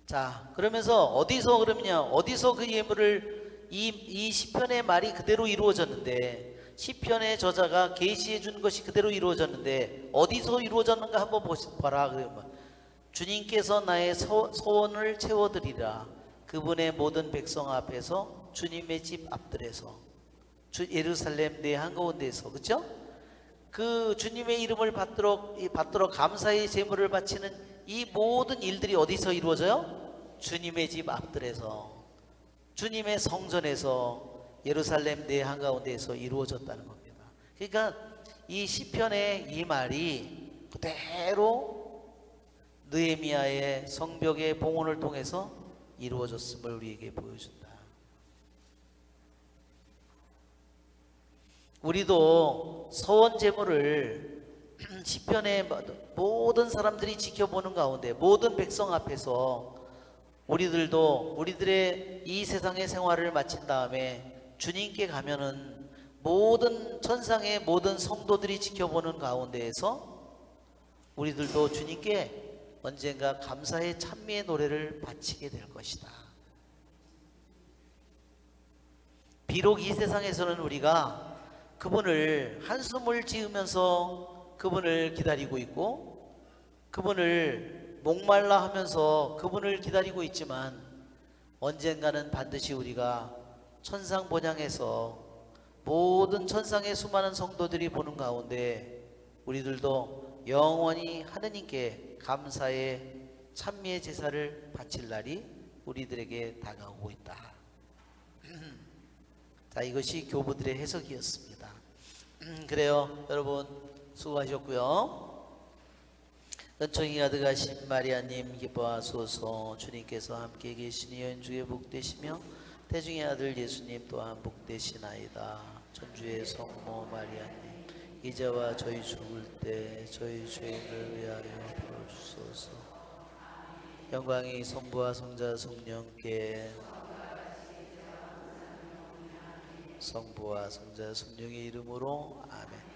자, 그러면서 어디서 그 예물을 이 시편의 말이 그대로 이루어졌는데, 시편의 저자가 계시해 준 것이 그대로 이루어졌는데 어디서 이루어졌는가 한번 봐라. 주님께서 나의 소원을 채워드리라. 그분의 모든 백성 앞에서, 주님의 집 앞들에서, 예루살렘 내 한가운데에서, 그렇죠? 그 주님의 이름을 받들어 감사의 제물을 바치는 이 모든 일들이 어디서 이루어져요? 주님의 집 앞들에서, 주님의 성전에서, 예루살렘 내 한가운데에서 이루어졌다는 겁니다. 그러니까 이 시편의 이 말이 그대로 느헤미야의 성벽의 봉헌을 통해서 이루어졌음을 우리에게 보여준다. 우리도 서원 제물을 시편의 모든 사람들이 지켜보는 가운데, 모든 백성 앞에서 우리들도 우리들의 이 세상의 생활을 마친 다음에 주님께 가면은 모든 천상의 모든 성도들이 지켜보는 가운데에서 우리들도 주님께 언젠가 감사의 찬미의 노래를 바치게 될 것이다. 비록 이 세상에서는 우리가 그분을 한숨을 지으면서 그분을 기다리고 있고, 그분을 목말라 하면서 그분을 기다리고 있지만, 언젠가는 반드시 우리가 천상 본향에서 모든 천상의 수많은 성도들이 보는 가운데 우리들도 영원히 하느님께 감사의 찬미의 제사를 바칠 날이 우리들에게 다가오고 있다. 자, 이것이 교부들의 해석이었습니다. 그래요, 여러분 수고하셨고요. 은총이 가득하신 마리아님 기뻐하소서. 주님께서 함께 계시니 여인 중에 복되시며 태중의 아들 예수님 또한 복되시나이다. 천주의 성모 마리아님 이제와 저희 죽을 때 저희 죄를 위하여 빌어주소서. 영광이 성부와 성자 성령께 성부와 성자 성령의 이름으로 아멘.